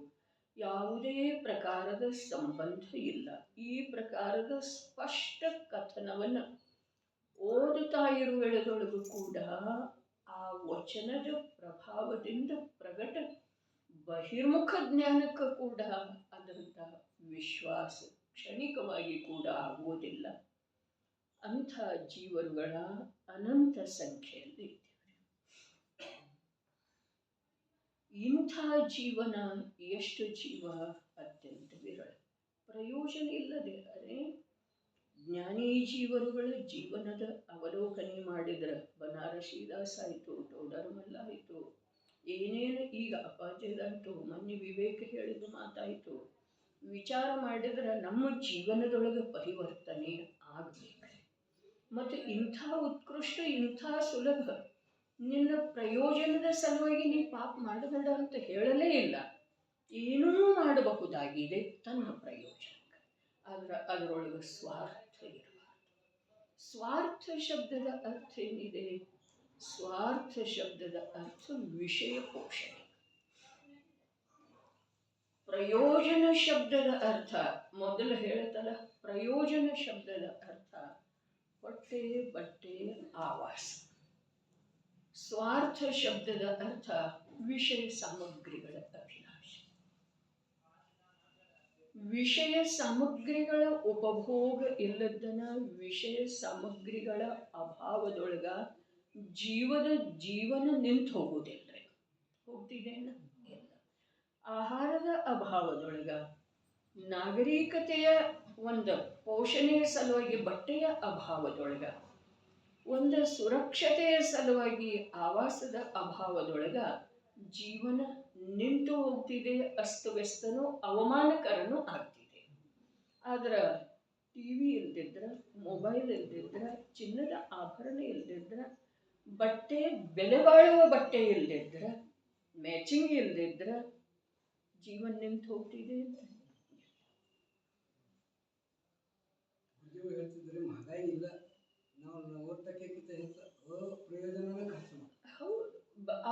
ಯಾವುದೇ ಪ್ರಕಾರದ ಸಂಬಂಧ ಇಲ್ಲ. ಈ ಪ್ರಕಾರದ ಸ್ಪಷ್ಟ ಕಥನವನ್ನು ಓದುತ್ತಾ ಇರುವೆಳದೊಳಗೂ ಕೂಡ ಆ ವಚನದ ಪ್ರಭಾವದಿಂದ ಪ್ರಗಟ ಬಹಿರ್ಮುಖ ಜ್ಞಾನಕ್ಕೂ ಕೂಡ ಅದರಂಥ ವಿಶ್ವಾಸ ಕ್ಷಣಿಕವಾಗಿ ಕೂಡ ಆಗುವುದಿಲ್ಲ. ಅಂಥ ಜೀವರುಗಳ ಅನಂತ ಸಂಖ್ಯೆಯಲ್ಲಿ ಇದ್ದೇವೆ. ಇಂಥ ಜೀವನ ಎಷ್ಟು ಜೀವ ಅತ್ಯಂತ ವಿರಳ, ಪ್ರಯೋಜನ ಇಲ್ಲದೆ. ಅದೇ ಜ್ಞಾನಿ ಜೀವರುಗಳ ಜೀವನದ ಅವಲೋಕನೆ ಮಾಡಿದ್ರೆ ಬನಾರಸಿದಾಸ್ ಆಯಿತು, ಟೋಡರ್ಮಲ್ಲ ಆಯಿತು, ಏನೇನು ಈಗ ಅಪ್ಪಾಜಿದಾಯಿತು, ಮೊನ್ನೆ ವಿವೇಕ ಹೇಳಿದ ಮಾತಾಯಿತು, ವಿಚಾರ ಮಾಡಿದ್ರೆ ನಮ್ಮ ಜೀವನದೊಳಗೆ ಪರಿವರ್ತನೆ ಆಗಬೇಕು. ಮತ್ತು ಇಂಥ ಉತ್ಕೃಷ್ಟ, ಇಂಥ ಸುಲಭ, ನಿನ್ನ ಪ್ರಯೋಜನದ ಸಲುವಾಗಿ ನೀ ಪಾಪ ಮಾಡಬೇಡ ಅಂತ ಹೇಳಲೇ ಇಲ್ಲ. ಏನೂ ಮಾಡಬಹುದಾಗಿದೆ ತನ್ನ ಪ್ರಯೋಜನಕ್ಕೆ. ಆದರೆ ಅದರೊಳಗೆ ಸ್ವಾರ್ಥ ಇರಬಾರ್ದು. ಸ್ವಾರ್ಥ ಶಬ್ದದ ಅರ್ಥ ಏನಿದೆ? ಸ್ವಾರ್ಥ ಶಬ್ದದ ಅರ್ಥ ವಿಷಯ ಪೋಷಣೆ. ಪ್ರಯೋಜನ ಶಬ್ದದ ಅರ್ಥ ಮೊದಲು ಹೇಳುತ್ತಲ್ಲ, ಪ್ರಯೋಜನ ಶಬ್ದದ ಅರ್ಥ ಹೊಟ್ಟೆ, ಬಟ್ಟೆ, ಆವಾಸ. ಸ್ವಾರ್ಥ ಶಬ್ದದ ಅರ್ಥ ವಿಷಯ ಸಾಮಗ್ರಿಗಳ ಅಭಿಲಾಷೆ. ವಿಷಯ ಸಾಮಗ್ರಿಗಳ ಉಪಭೋಗ ಇಲ್ಲದನ್ನ ವಿಷಯ ಸಾಮಗ್ರಿಗಳ ಅಭಾವದೊಳಗ ಜೀವನ ನಿಂತು ಹೋಗುವುದಿಲ್ಲ. ಹೋಗ್ತಿದೇನ? ಇಲ್ಲ. ಆಹಾರದ ಅಭಾವದೊಳಗ, ನಾಗರಿಕತೆಯ ಒಂದು ಪೋಷಣೆಯ ಸಲುವಾಗಿ ಬಟ್ಟೆಯ ಅಭಾವದೊಳಗ, ಒಂದು ಸುರಕ್ಷತೆಯ ಸಲುವಾಗಿ ಆವಾಸದ ಅಭಾವದೊಳಗ ಜೀವನ ನಿಂತು ಹೋಗ್ತಿದೆ, ಅಸ್ತವ್ಯಸ್ತನೂ ಅವಮಾನಕರನೂ ಆಗ್ತಿದೆ. ಆದ್ರೆ ಟಿವಿ ಇಲ್ದಿದ್ರ, ಮೊಬೈಲ್ ಇಲ್ದಿದ್ರ, ಚಿನ್ನದ ಆಭರಣ ಇಲ್ದಿದ್ರ, ಬಟ್ಟೆ ಬೆಲೆ ಬಾಳುವ ಬಟ್ಟೆ ಇಲ್ದಿದ್ರ, ಮ್ಯಾಚಿಂಗ್ ಇಲ್ದಿದ್ರ ಜೀವನ ನಿಂತು ಹೋಗ್ತಿದೆ. ಗುರುದೇವರು ಹೇಳ್ತಿದ್ರೆ ಮಹದಾಯಿ ಇಲ್ಲ, ನಾವು ಓದ್ತಕ್ಕಿಂತ ಹೆಚ್ಚು ಅಪ್ರಯೋಜನವೇ ಖರ್ಚು ಮಾಡ್ತೀವಿ. ಹೌದು,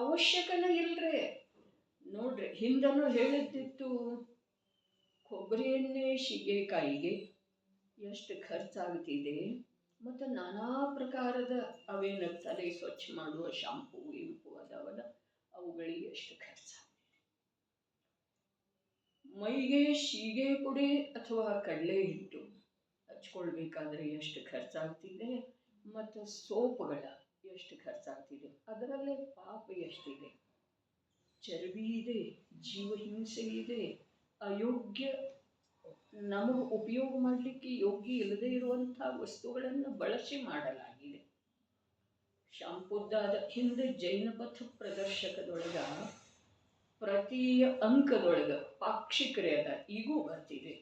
ಅವಶ್ಯಕನೇ ಇಲ್ರಿ. ನೋಡ್ರಿ, ಹಿಂದನೂ ಹೇಳಿದ್ದಿತ್ತು, ಕೊಬ್ಬರಿ ಎಣ್ಣೆ ಶೀಗೆಕಾಯಿಗೆ ಎಷ್ಟು ಖರ್ಚಾಗ್ತಿದೆ, ಮತ್ತು ನಾನಾ ಪ್ರಕಾರದ ಅವೇನು ತಲೆ ಸ್ವಚ್ಛ ಮಾಡುವ ಶಾಂಪೂ ಇಂಪು ಅದಾವಲ್ಲ, ಅವುಗಳಿಗೆ ಎಷ್ಟು ಖರ್ಚಾಗ್ತಿದೆ. ಮೈಗೆ ಶೀಗೆ ಪುಡಿ ಅಥವಾ ಕಡಲೆ ಹಿಟ್ಟು ಹಚ್ಕೊಳ್ಬೇಕಾದ್ರೆ ಎಷ್ಟು ಖರ್ಚಾಗ್ತಿದೆ, ಮತ್ತು ಸೋಪ್ಗಳ ಎಷ್ಟು ಖರ್ಚಾಗ್ತಿದೆ. ಅದರಲ್ಲೇ ಪಾಪ ಎಷ್ಟಿದೆ, ಚರ್ಬಿ ಇದೆ, ಜೀವಹಿಂಸೆ ಇದೆ, ಅಯೋಗ್ಯ, ನಮಗೆ ಉಪಯೋಗ ಮಾಡಲಿಕ್ಕೆ ಯೋಗ್ಯ ಇಲ್ಲದೆ ಇರುವಂಥ ವಸ್ತುಗಳನ್ನು ಬಳಸಿ ಮಾಡಲಾಗಿದೆ. ಶಾಂಪುದ್ದಾದ ಹಿಂದೆ ಜೈನ ಪಥ ಪ್ರದರ್ಶಕದೊಳಗ ಪ್ರತಿ ಅಂಕದೊಳಗ ಪಾಕ್ಷಿಕರೇ ಅದ, ಈಗೂ ಬರ್ತಿದೆ.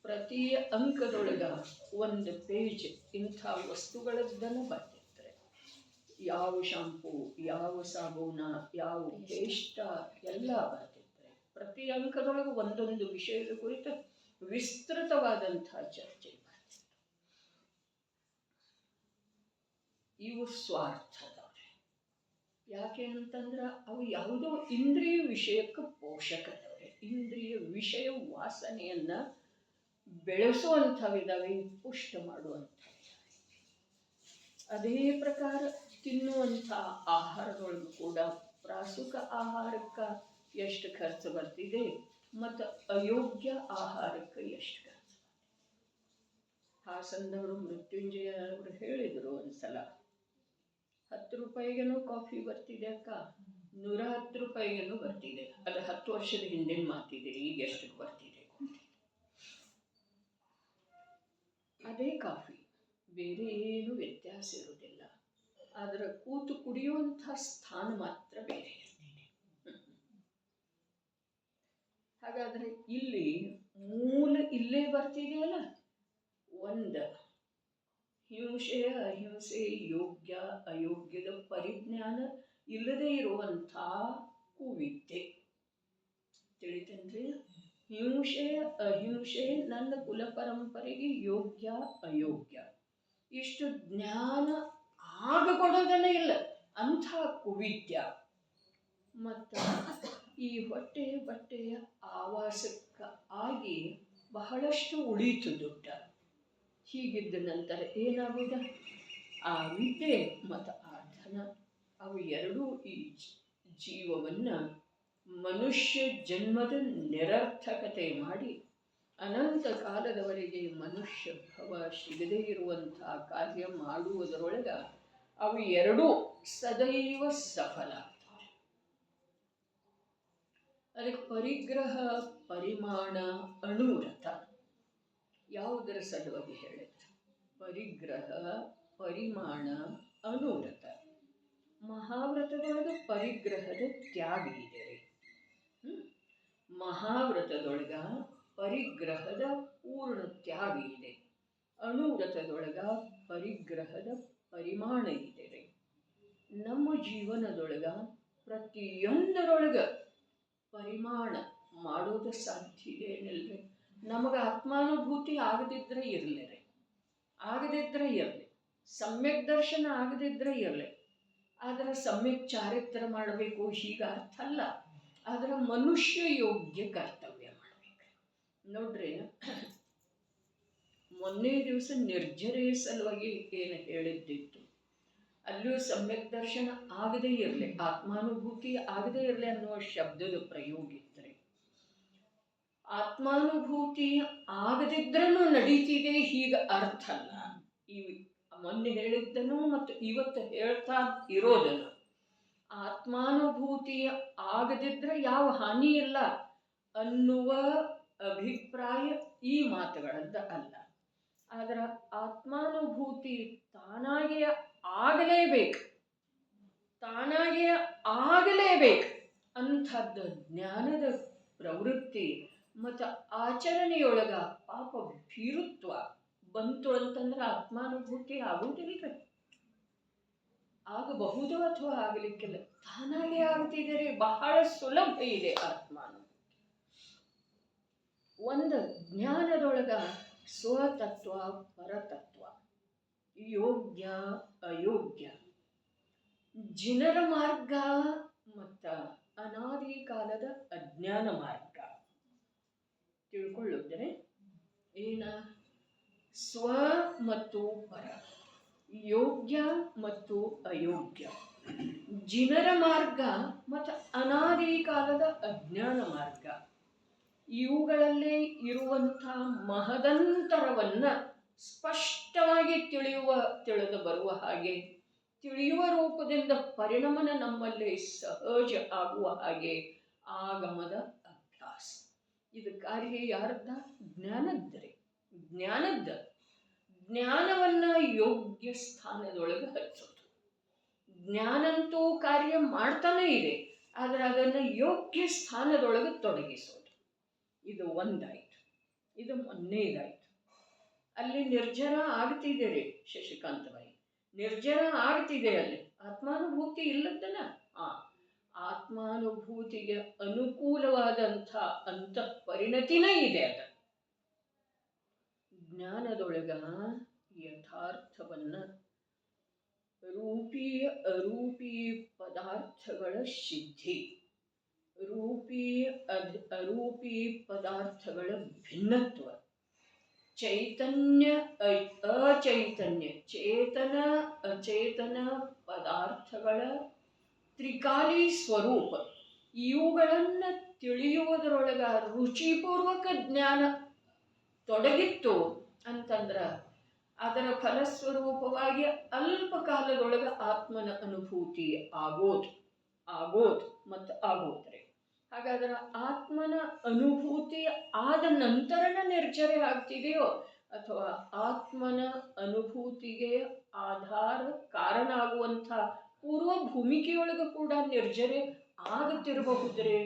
ಪ್ರತಿ ಅಂಕದೊಳಗ ಒಂದು ಪೇಜ್ ಇಂಥ ವಸ್ತುಗಳದ್ದನ್ನು ಬರ್ತಿರ್ತಾರೆ. ಯಾವ ಶಾಂಪೂ, ಯಾವ ಸಾಬೂನ, ಯಾವ ಪೇಷ್ಟ ಎಲ್ಲ ಬರ್ತಿರ್ತಾರೆ. ಪ್ರತಿ ಅಂಕದೊಳಗೆ ಒಂದೊಂದು ವಿಷಯದ ಕುರಿತು ವಿಸ್ತೃತವಾದಂಥ ಚರ್ಚೆ ಬರ್ತಿತ್ತು. ಇವು ಸ್ವಾರ್ಥದವ್ರೆ. ಯಾಕೆ ಅಂತಂದ್ರೆ ಅವು ಯಾವುದೋ ಇಂದ್ರಿಯ ವಿಷಯಕ್ಕೆ ಪೋಷಕದವ್ರೆ. ಇಂದ್ರಿಯ ವಿಷಯ ವಾಸನೆಯನ್ನ ಬೆಳೆಸುವಂಥವಿದ್ದಾವೆ, ಪುಷ್ಟ ಮಾಡುವಂಥವಿದ್ದಾವೆ. ಅದೇ ಪ್ರಕಾರ ತಿನ್ನುವಂಥ ಆಹಾರದೊಳಗೂ ಕೂಡ ಪ್ರಾಸುಕ ಆಹಾರಕ್ಕೆ ಎಷ್ಟು ಖರ್ಚು ಬರ್ತಿದೆ ಮತ್ತು ಅಯೋಗ್ಯ ಆಹಾರಕ್ಕೆ ಎಷ್ಟು ಖರ್ಚು ಬರ್ತಿದೆ. ಹಾಸನದವರು ಮೃತ್ಯುಂಜಯ ಅವರು ಹೇಳಿದರು ಒಂದ್ಸಲ, 10 ರೂಪಾಯಿಗೇನೋ ಕಾಫಿ ಬರ್ತಿದೆ ಅಕ್ಕ, 110 ರೂಪಾಯಿಗೇನೋ ಬರ್ತಿದೆ. ಅದು 10 ವರ್ಷದ ಹಿಂದಿನ ಮಾತಿದೆ, ಈಗ ಎಷ್ಟಕ್ಕೆ ಬರ್ತಿದೆ. ಅದೇ ಕಾಫಿ, ಬೇರೆ ಏನು ವ್ಯತ್ಯಾಸ ಇರುವುದಿಲ್ಲ. ಆದರೆ ಕೂತು ಕುಡಿಯುವಂಥ ಸ್ಥಾನ ಮಾತ್ರ ಬೇರೆ ಇರ್ತಿದೆ. ಹಾಗಾದರೆ ಇಲ್ಲಿ ಮೂಲ ಇಲ್ಲೇ ಬರ್ತಿದೆಯಲ್ಲ, ಒಂದು ಹಿಂಸೆಯ ಅಹಿಂಸೆ, ಯೋಗ್ಯ ಅಯೋಗ್ಯದ ಪರಿಜ್ಞಾನ ಇಲ್ಲದೆ ಇರುವಂಥ ಕುವಿದ್ಯೆ. ತಿಳಿತೇನ್ರಿ? ಹಿಂಸೆ ಅಹಿಂಸೆ ನನ್ನ ಕುಲ ಪರಂಪರೆಗೆ ಯೋಗ್ಯ ಅಯೋಗ್ಯ ಇಷ್ಟು ಜ್ಞಾನ ಆಗಕೊಡೋದನ್ನೇ ಇಲ್ಲ ಅಂಥ ಕುವಿದ್ಯ. ಮತ್ತು ಈ ಹೊಟ್ಟೆ ಬಟ್ಟೆಯ ಆವಾಸಕ್ಕೆ ಆಗಿ ಬಹಳಷ್ಟು ಉಳೀತು ದುಡ್ಡ. ಹೀಗಿದ್ದ ನಂತರ ಏನಾಗುವುದು? ಆ ವಿದ್ಯೆ ಮತ್ತು ಆ ಧನ ಅವು ಎರಡೂ ಈ ಜೀವವನ್ನು ಮನುಷ್ಯ ಜನ್ಮದ ನಿರರ್ಥಕತೆ ಮಾಡಿ ಅನಂತ ಕಾಲದವರೆಗೆ ಮನುಷ್ಯ ಭವ ಸಿಗದೇ ಇರುವಂಥ ಕಾರ್ಯ ಮಾಡುವುದರೊಳಗೆ ಅವು ಎರಡೂ ಸದೈವ ಸಫಲ ಆಗ್ತವೆ. ಅದಕ್ಕೆ ಪರಿಗ್ರಹ, ಪರಿಮಾಣ, ಅಣುವ್ರತ ಯಾವುದರ ಸಲುವಾಗಿ ಹೇಳಿದ್ರು? ಪರಿಗ್ರಹ, ಪರಿಮಾಣ, ಅಣುವ್ರತ. ಮಹಾವ್ರತದೊಳಗೆ ಪರಿಗ್ರಹದ ತ್ಯಾಗ ಇದೆ ರೀ. ಮಹಾವ್ರತದೊಳಗ ಪರಿಗ್ರಹದ ಪೂರ್ಣ ತ್ಯಾಗ ಇದೆ. ಅಣುವ್ರತದೊಳಗ ಪರಿಗ್ರಹದ ಪರಿಮಾಣ ಇದೆ ರೀ. ನಮ್ಮ ಜೀವನದೊಳಗ ಪ್ರತಿಯೊಂದರೊಳಗ ಪರಿಮಾಣ ಮಾಡೋದು ಸಾಧ್ಯ ಇದೆ ಏನಿಲ್ರಿ. ನಮಗೆ ಆತ್ಮಾನುಭೂತಿ ಆಗದಿದ್ದರೆ ಇರಲಿ ರೀ, ಆಗದಿದ್ದರೆ ಇರಲಿ, ಸಮ್ಯಕ್ ದರ್ಶನ ಆಗದಿದ್ದರೆ ಇರಲಿ. ಅದರ ಸಮ್ಯಕ್ ಚಾರಿತ್ರ ಮಾಡಬೇಕು ಹೀಗ ಅರ್ಥ ಅಲ್ಲ. ಅದರ ಮನುಷ್ಯ ಯೋಗ್ಯ ಕರ್ತವ್ಯ ಮಾಡಬೇಕು. ನೋಡ್ರಿ, ಮೊನ್ನೆ ದಿವಸ ನಿರ್ಜರೆಯ ಸಲುವಾಗಿ ಏನು ಹೇಳಿದ್ದಿತ್ತು, ಅಲ್ಲಿಯೂ ಸಮ್ಯಕ್ ದರ್ಶನ ಆಗದೇ ಇರಲಿ, ಆತ್ಮಾನುಭೂತಿ ಆಗದೇ ಇರಲಿ ಅನ್ನುವ ಶಬ್ದದ ಪ್ರಯೋಗ ಇದ್ರೆ, ಆತ್ಮಾನುಭೂತಿ ಆಗದಿದ್ರೂ ನಡೀತಿದೆ ಹೀಗ ಅರ್ಥ ಅಲ್ಲ. ಈ ಮೊನ್ನೆ ಹೇಳಿದ್ದನು ಮತ್ತು ಇವತ್ತು ಹೇಳ್ತಾ ಇರೋದನ್ನು, ಆತ್ಮಾನುಭೂತಿ ಆಗದಿದ್ರೆ ಯಾವ ಹಾನಿ ಇಲ್ಲ ಅನ್ನುವ ಅಭಿಪ್ರಾಯ ಈ ಮಾತುಗಳದ್ದು ಅಲ್ಲ. ಆದ್ರೆ ಆತ್ಮಾನುಭೂತಿ ತಾನಾಗೆ ಆಗಲೇಬೇಕು, ತಾನಾಗೆ ಆಗಲೇಬೇಕು ಅಂಥದ್ದು ಜ್ಞಾನದ ಪ್ರವೃತ್ತಿ ಮತ್ತು ಆಚರಣೆಯೊಳಗ ಪಾಪ ಭೀರುತ್ವ ಬಂತು ಅಂತಂದ್ರೆ ಆತ್ಮಾನುಭೂತಿ ಆಗುವುದಿಲ್ಲ. ಆಗಬಹುದು ಅಥವಾ ಆಗಲಿಕ್ಕಿಲ್ಲ, ತಾನಾಗೆ ಆಗ್ತಿದೆ. ಬಹಳ ಸುಲಭ ಇದೆ ಆತ್ಮಾನುಭೂತಿ. ಒಂದು ಜ್ಞಾನದೊಳಗ ಸ್ವತತ್ವ ಪರತತ್ವ, ಯೋಗ್ಯ ಅಯೋಗ್ಯ, ಜಿನರ ಮಾರ್ಗ ಮತ್ತು ಅನಾದಿ ಕಾಲದ ಅಜ್ಞಾನ ಮಾರ್ಗ ತಿಳ್ಕೊಳ್ಳುತ್ತಾರೆ. ಏನ ಸ್ವ ಮತ್ತು ಪರ, ಯೋಗ್ಯ ಮತ್ತು ಅಯೋಗ್ಯ, ಜಿನರ ಮಾರ್ಗ ಮತ್ತು ಅನಾದಿ ಕಾಲದ ಅಜ್ಞಾನ ಮಾರ್ಗ, ಇವುಗಳಲ್ಲೇ ಇರುವಂಥ ಮಹದಂತರವನ್ನು ಸ್ಪಷ್ಟವಾಗಿ ತಿಳಿದು ಬರುವ ಹಾಗೆ, ತಿಳಿಯುವ ರೂಪದಿಂದ ಪರಿಣಮನ ನಮ್ಮಲ್ಲಿ ಸಹಜ ಆಗುವ ಹಾಗೆ ಆಗಮದ ಅಭ್ಯಾಸ. ಇದು ಕಾರ್ಯ ಯಾರದ್ದ? ಜ್ಞಾನದ್ದರೆ. ಜ್ಞಾನವನ್ನು ಯೋಗ್ಯ ಸ್ಥಾನದೊಳಗೆ ಹಚ್ಚೋದು. ಜ್ಞಾನಂತೂ ಕಾರ್ಯ ಮಾಡ್ತಾನೆ ಇದೆ, ಆದರೆ ಅದನ್ನು ಯೋಗ್ಯ ಸ್ಥಾನದೊಳಗೆ ತೊಡಗಿಸೋದು. ಇದು ಒಂದಾಯ್ತು. ಇದು ಮೊನ್ನೆದಾಯ್ತು. ಅಲ್ಲಿ ನಿರ್ಜರ ಆಗ್ತಿದ್ದೀರಿ ಶಶಿಕಾಂತ ಬಾಯಿ, ನಿರ್ಜರ ಆಗ್ತಿದೆ. ಅಲ್ಲಿ ಆತ್ಮಾನುಭೂತಿ ಇಲ್ಲದನ ಆತ್ಮಾನುಭೂತಿಗೆ ಅನುಕೂಲವಾದಂಥ ಅಂತಃ ಪರಿಣತಿನೇ ಇದೆ. ಅದ ಜ್ಞಾನದೊಳಗ ಯಥಾರ್ಥವನ್ನ ರೂಪಿ ಅರೂಪಿ ಪದಾರ್ಥಗಳ ಸಿದ್ಧಿ, ರೂಪಿ ಅರೂಪಿ ಪದಾರ್ಥಗಳ ಭಿನ್ನತ್ವ, ಚೈತನ್ಯ ಅಚೈತನ್ಯ, ಚೇತನ ಅಚೇತನ ಪದಾರ್ಥಗಳ ತ್ರಿಕಾಲಿ ಸ್ವರೂಪ, ಇವುಗಳನ್ನು ತಿಳಿಯುವುದರೊಳಗ ರುಚಿಪೂರ್ವಕ ಜ್ಞಾನ ತೊಡಗಿತ್ತು ಅಂತಂದ್ರೆ ಅದರ ಫಲಸ್ವರೂಪವಾಗಿ ಅಲ್ಪ ಕಾಲದೊಳಗೆ ಆತ್ಮನ ಅನುಭೂತಿ ಆಗೋದು ಮತ್ತು ಆಗೋದ್ರೆ. ಹಾಗಾದ್ರೆ ಆತ್ಮನ ಅನುಭೂತಿ ಆದ ನಂತರನ ನಿರ್ಜರೆ ಆಗ್ತಿದೆಯೋ ಅಥವಾ ಆತ್ಮನ ಅನುಭೂತಿಗೆ ಆಧಾರ ಕಾರಣ ಆಗುವಂಥ ಪೂರ್ವ ಭೂಮಿಕೆಯೊಳಗೆ ಕೂಡ ನಿರ್ಜರೆ ಆಗುತ್ತಿರಬಹುದ್ರೆ?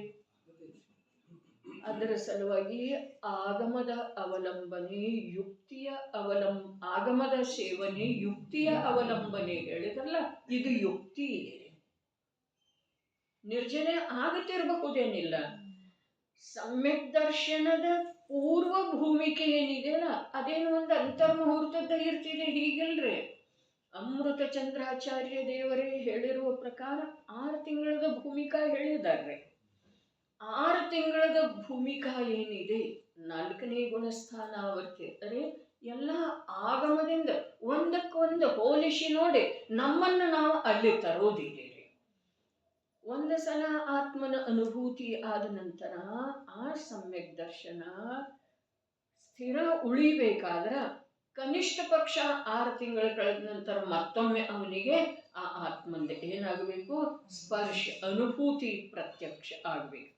ಅದರ ಸಲುವಾಗಿ ಆಗಮದ ಅವಲಂಬನೆ ಯುಕ್ತಿಯ ಆಗಮದ ಸೇವನೆ ಯುಕ್ತಿಯ ಅವಲಂಬನೆ ಹೇಳಿದ್ರಲ್ಲ, ಇದು ಯುಕ್ತಿ ಇದೆ. ನಿರ್ಜನೆ ಆಗುತ್ತಿರಬಹುದೇನಿಲ್ಲ. ಸಮ್ಯಕ್ ದರ್ಶನದ ಪೂರ್ವ ಭೂಮಿಕೆ ಏನಿದೆಯಲ್ಲ ಅದೇನು ಒಂದು ಅಂತರ್ಮುಹೂರ್ತದ ಇರ್ತಿದೆ, ಹೀಗಿಲ್ರಿ. ಅಮೃತ ಚಂದ್ರಾಚಾರ್ಯ ದೇವರೇ ಹೇಳಿರುವ ಪ್ರಕಾರ 6 ತಿಂಗಳದ ಭೂಮಿಕಾ ಹೇಳಿದ್ದಾರೆ. 6 ತಿಂಗಳದ ಭೂಮಿಕಾ ಏನಿದೆ, 4ನೇ ಗುಣಸ್ಥಾನ ಆವರ್ತಿರ್ತಾರೆ. ಎಲ್ಲ ಆಗಮದಿಂದ ಒಂದಕ್ಕೊಂದು ಹೋಲಿಸಿ ನೋಡಿ ನಮ್ಮನ್ನು ನಾವು ಅಲ್ಲಿ ತರೋದಿದೆ. ಒಂದು ಸಲ ಆತ್ಮನ ಅನುಭೂತಿ ಆದ ನಂತರ ಆ ಸಮ್ಯಕ್ ದರ್ಶನ ಸ್ಥಿರ ಉಳಿಬೇಕಾದ್ರೆ ಕನಿಷ್ಠ ಪಕ್ಷ 6 ತಿಂಗಳ ಕಳೆದ ನಂತರ ಮತ್ತೊಮ್ಮೆ ಅವನಿಗೆ ಆ ಆತ್ಮಂದೆ ಏನಾಗಬೇಕು? ಸ್ಪರ್ಶ ಅನುಭೂತಿ ಪ್ರತ್ಯಕ್ಷ ಆಗಬೇಕು.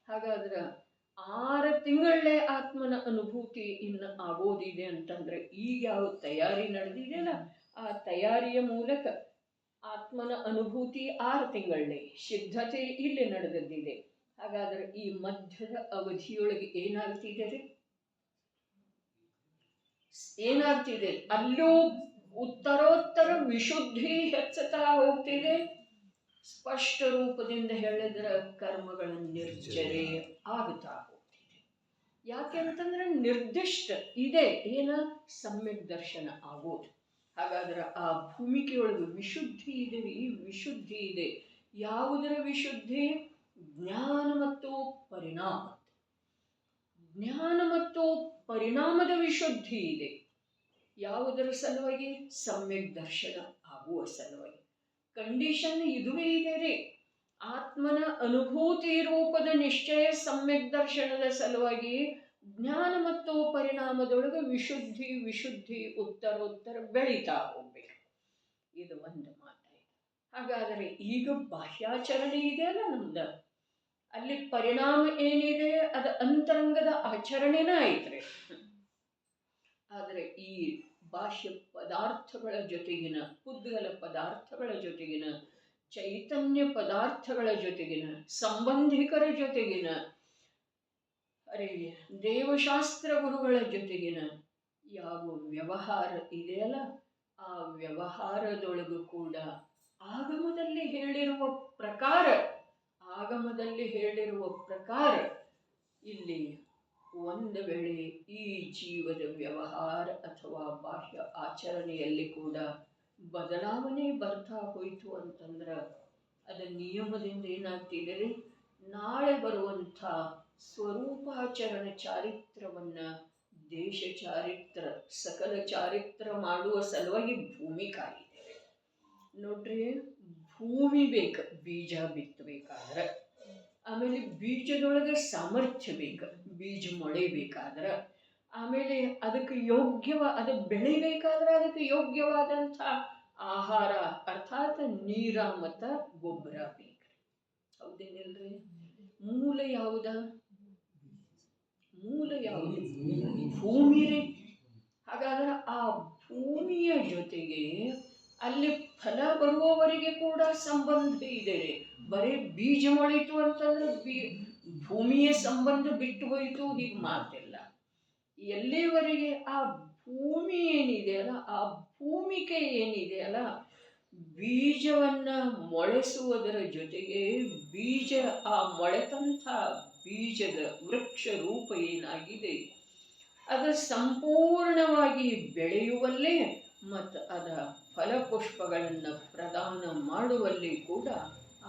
ಹಾಗಾದ್ರೆ 6 ತಿಂಗಳೇ ಆತ್ಮನ ಅನುಭೂತಿ ಇನ್ನು ಆಗೋದಿದೆ ಅಂತಂದ್ರೆ ಈಗ ಯಾವ ತಯಾರಿ ನಡೆದಿದೆಯಲ್ಲ, ಆ ತಯಾರಿಯ ಮೂಲಕ ಆತ್ಮನ ಅನುಭೂತಿ 6 ತಿಂಗಳೇ ಸಿದ್ಧತೆ ಇಲ್ಲಿ ನಡೆದಿದೆ. ಹಾಗಾದ್ರೆ ಈ ಮಧ್ಯದ ಅವಧಿಯೊಳಗೆ ಏನಾಗ್ತಿದೆ? ಅಲ್ಲೂ ಉತ್ತರೋತ್ತರ ವಿಶುದ್ಧಿ ಹೆಚ್ಚುತ್ತಾ ಹೋಗ್ತಿದೆ. ಸ್ಪಷ್ಟ ರೂಪದಿಂದ ಹೇಳಿದ್ರೆ ಕರ್ಮಗಳ ನಿರ್ಜರೆ ಆಗುತ್ತಾ ಹೋಗ್ತಿದೆ. ಯಾಕೆ ಅಂತಂದ್ರೆ ನಿರ್ದಿಷ್ಟ ಇದೆ ಏನ ಸಮ್ಯಕ್ ದರ್ಶನ ಆಗೋದು. ಹಾಗಾದ್ರೆ ಆ ಭೂಮಿಕೆಯೊಳಗೆ ವಿಶುದ್ಧಿ ಇದೆ. ಈ ವಿಶುದ್ಧಿ ವಿಶುದ್ಧಿ ಇದೆ. ಯಾವುದರ ವಿಶುದ್ಧಿ? ಜ್ಞಾನ ಮತ್ತು ಪರಿಣಾಮ. ಜ್ಞಾನ ಮತ್ತು ಪರಿಣಾಮದ ವಿಶುದ್ಧಿ ಇದೆ. ಯಾವುದರ ಸಲುವಾಗಿ? ಸಮ್ಯಕ್ ದರ್ಶನ ಆಗುವ ಸಲುವಾಗಿ. ಕಂಡೀಷನ್ ಇದುವೇ ಇದೆ ರೀ. ಆತ್ಮನ ಅನುಭೂತಿ ರೂಪದ ನಿಶ್ಚಯ ಸಮ್ಯಕ್ ದರ್ಶನದ ಸಲುವಾಗಿ ಜ್ಞಾನ ಮತ್ತು ಪರಿಣಾಮದೊಳಗೆ ವಿಶುದ್ಧಿ ವಿಶುದ್ಧಿ ಉತ್ತರೋತ್ತರ ಬೆಳೀತಾ ಹೋಗ್ಬೇಕು. ಇದು ಒಂದು ಮಾತಾಯಿತು. ಹಾಗಾದರೆ ಈಗ ಬಾಹ್ಯಾಚರಣೆ ಇದೆಯಲ್ಲ ನಮ್ದು, ಅಲ್ಲಿ ಪರಿಣಾಮ ಏನಿದೆ ಅದು ಅಂತರಂಗದ ಆಚರಣೆನ ಐತ್ರಿ. ಆದರೆ ಈ ಬಾಹ್ಯ ಪದಾರ್ಥಗಳ ಜೊತೆಗಿನ, ಪುದ್ಗಲ ಪದಾರ್ಥಗಳ ಜೊತೆಗಿನ, ಚೈತನ್ಯ ಪದಾರ್ಥಗಳ ಜೊತೆಗಿನ, ಸಂಬಂಧಿಕರ ಜೊತೆಗಿನ, ದೇವಶಾಸ್ತ್ರ ಗುರುಗಳ ಜೊತೆಗಿನ ಯಾವ ವ್ಯವಹಾರ ಇದೆಯಲ್ಲ, ಆ ವ್ಯವಹಾರದೊಳಗೂ ಕೂಡ ಆಗಮದಲ್ಲಿ ಹೇಳಿರುವ ಪ್ರಕಾರ ಇಲ್ಲಿ ಒಂದು ವೇಳೆ ಈ ಜೀವದ ವ್ಯವಹಾರ ಅಥವಾ ಬಾಹ್ಯ ಆಚರಣೆಯಲ್ಲಿ ಕೂಡ ಬದಲಾವಣೆ ಬರ್ತಾ ಹೋಯಿತು ಅಂತಂದ್ರೆ ಅದರ ನಿಯಮದಿಂದ ಏನಾಗ್ತಿದೆ? ನಾಳೆ ಬರುವಂಥ ಸ್ವರೂಪಾಚರಣ ಚಾರಿತ್ರವನ್ನು, ದೇಶ ಚಾರಿತ್ರ, ಸಕಲ ಚಾರಿತ್ರ ಮಾಡುವ ಸಲುವಾಗಿ ಭೂಮಿ ಕಾಯಿದ್ದೇವೆ ನೋಡ್ರಿ. ಭೂಮಿ ಬೇಕು ಬೀಜ ಬಿತ್ತಬೇಕಾದ್ರೆ, ಆಮೇಲೆ ಬೀಜದೊಳಗೆ ಸಾಮರ್ಥ್ಯ ಬೇಕು ಬೀಜ ಮೊಳೆಬೇಕಾದ್ರೆ, ಆಮೇಲೆ ಅದಕ್ಕೆ ಅದು ಬೆಳಿಬೇಕಾದ್ರೆ ಅದಕ್ಕೆ ಯೋಗ್ಯವಾದಂಥ ಆಹಾರ ಅರ್ಥಾತ್ ನೀರ ಮತ್ತು ಗೊಬ್ಬರ ಬೇಕು. ಹೌದೇನಿಲ್ರಿ? ಮೂಲ ಯಾವುದು? ಭೂಮಿ ರೀ. ಹಾಗಾದ್ರೆ ಆ ಭೂಮಿಯ ಜೊತೆಗೆ ಅಲ್ಲಿ ಫಲ ಬರುವವರೆಗೆ ಕೂಡ ಸಂಬಂಧ ಇದೆ ರೀ. ಬರೀ ಬೀಜ ಮೊಳಿತು ಅಂತಂದ್ರೆ ಭೂಮಿಯ ಸಂಬಂಧ ಬಿಟ್ಟು ಹೋಯಿತು ಹೀಗೆ ಮಾತಿಲ್ಲ. ಎಲ್ಲಿವರೆಗೆ ಆ ಭೂಮಿ ಏನಿದೆಯಲ್ಲ, ಆ ಭೂಮಿಕೆ ಏನಿದೆಯಲ್ಲ, ಬೀಜವನ್ನ ಮೊಳೆಸುವುದರ ಜೊತೆಗೆ ಆ ಮೊಳೆತಂಥ ಬೀಜದ ವೃಕ್ಷ ರೂಪ ಏನಾಗಿದೆ ಅದು ಸಂಪೂರ್ಣವಾಗಿ ಬೆಳೆಯುವಲ್ಲೇ ಮತ್ತು ಅದರ ಫಲಪುಷ್ಪಗಳನ್ನು ಪ್ರದಾನ ಮಾಡುವಲ್ಲಿ ಕೂಡ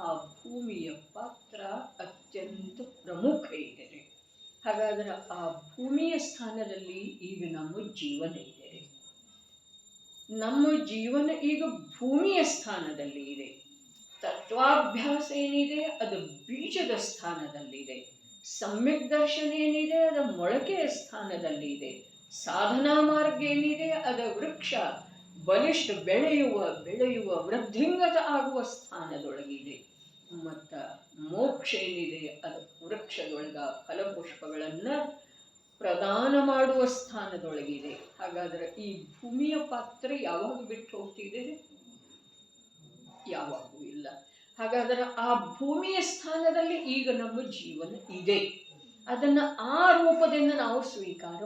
ಆ ಭೂಮಿಯ ಪಾತ್ರ ಅತ್ಯಂತ ಪ್ರಮುಖ ಇದೆ. ಹಾಗಾದರೆ ಆ ಭೂಮಿಯ ಸ್ಥಾನದಲ್ಲಿ ಈಗ ನಮ್ಮ ಜೀವನ ಇದೆ. ನಮ್ಮ ಜೀವನ ಈಗ ಭೂಮಿಯ ಸ್ಥಾನದಲ್ಲಿ ಇದೆ. ತತ್ವಾಭ್ಯಾಸ ಏನಿದೆ ಅದು ಬೀಜದ ಸ್ಥಾನದಲ್ಲಿದೆ. ಸಮ್ಯಕ್ ದರ್ಶನ ಏನಿದೆ ಅದು ಮೊಳಕೆಯ ಸ್ಥಾನದಲ್ಲಿ ಇದೆ. ಸಾಧನಾ ಮಾರ್ಗ ಏನಿದೆ ಅದು ವೃಕ್ಷ ಬಲಿಷ್ಠ ಬೆಳೆಯುವ ವೃದ್ಧಿಂಗತ ಆಗುವ ಸ್ಥಾನದೊಳಗಿದೆ. ಮತ್ತು ಮೋಕ್ಷ ಏನಿದೆ ಅದು ವೃಕ್ಷದೊಳಗ ಫಲಪುಷ್ಪಗಳನ್ನು ಪ್ರದಾನ ಮಾಡುವ ಸ್ಥಾನದೊಳಗಿದೆ. ಹಾಗಾದರೆ ಈ ಭೂಮಿಯ ಪಾತ್ರ ಯಾವಾಗ ಬಿಟ್ಟು ಹೋಗ್ತಿದೆ? ಯಾವಾಗೂ ಇಲ್ಲ. ಹಾಗಾದರೆ ಆ ಭೂಮಿಯ ಸ್ಥಾನದಲ್ಲಿ ಈಗ ನಮ್ಮ ಜೀವನ ಇದೆ. ಅದನ್ನು ಆ ರೂಪದಿಂದ ನಾವು ಸ್ವೀಕಾರ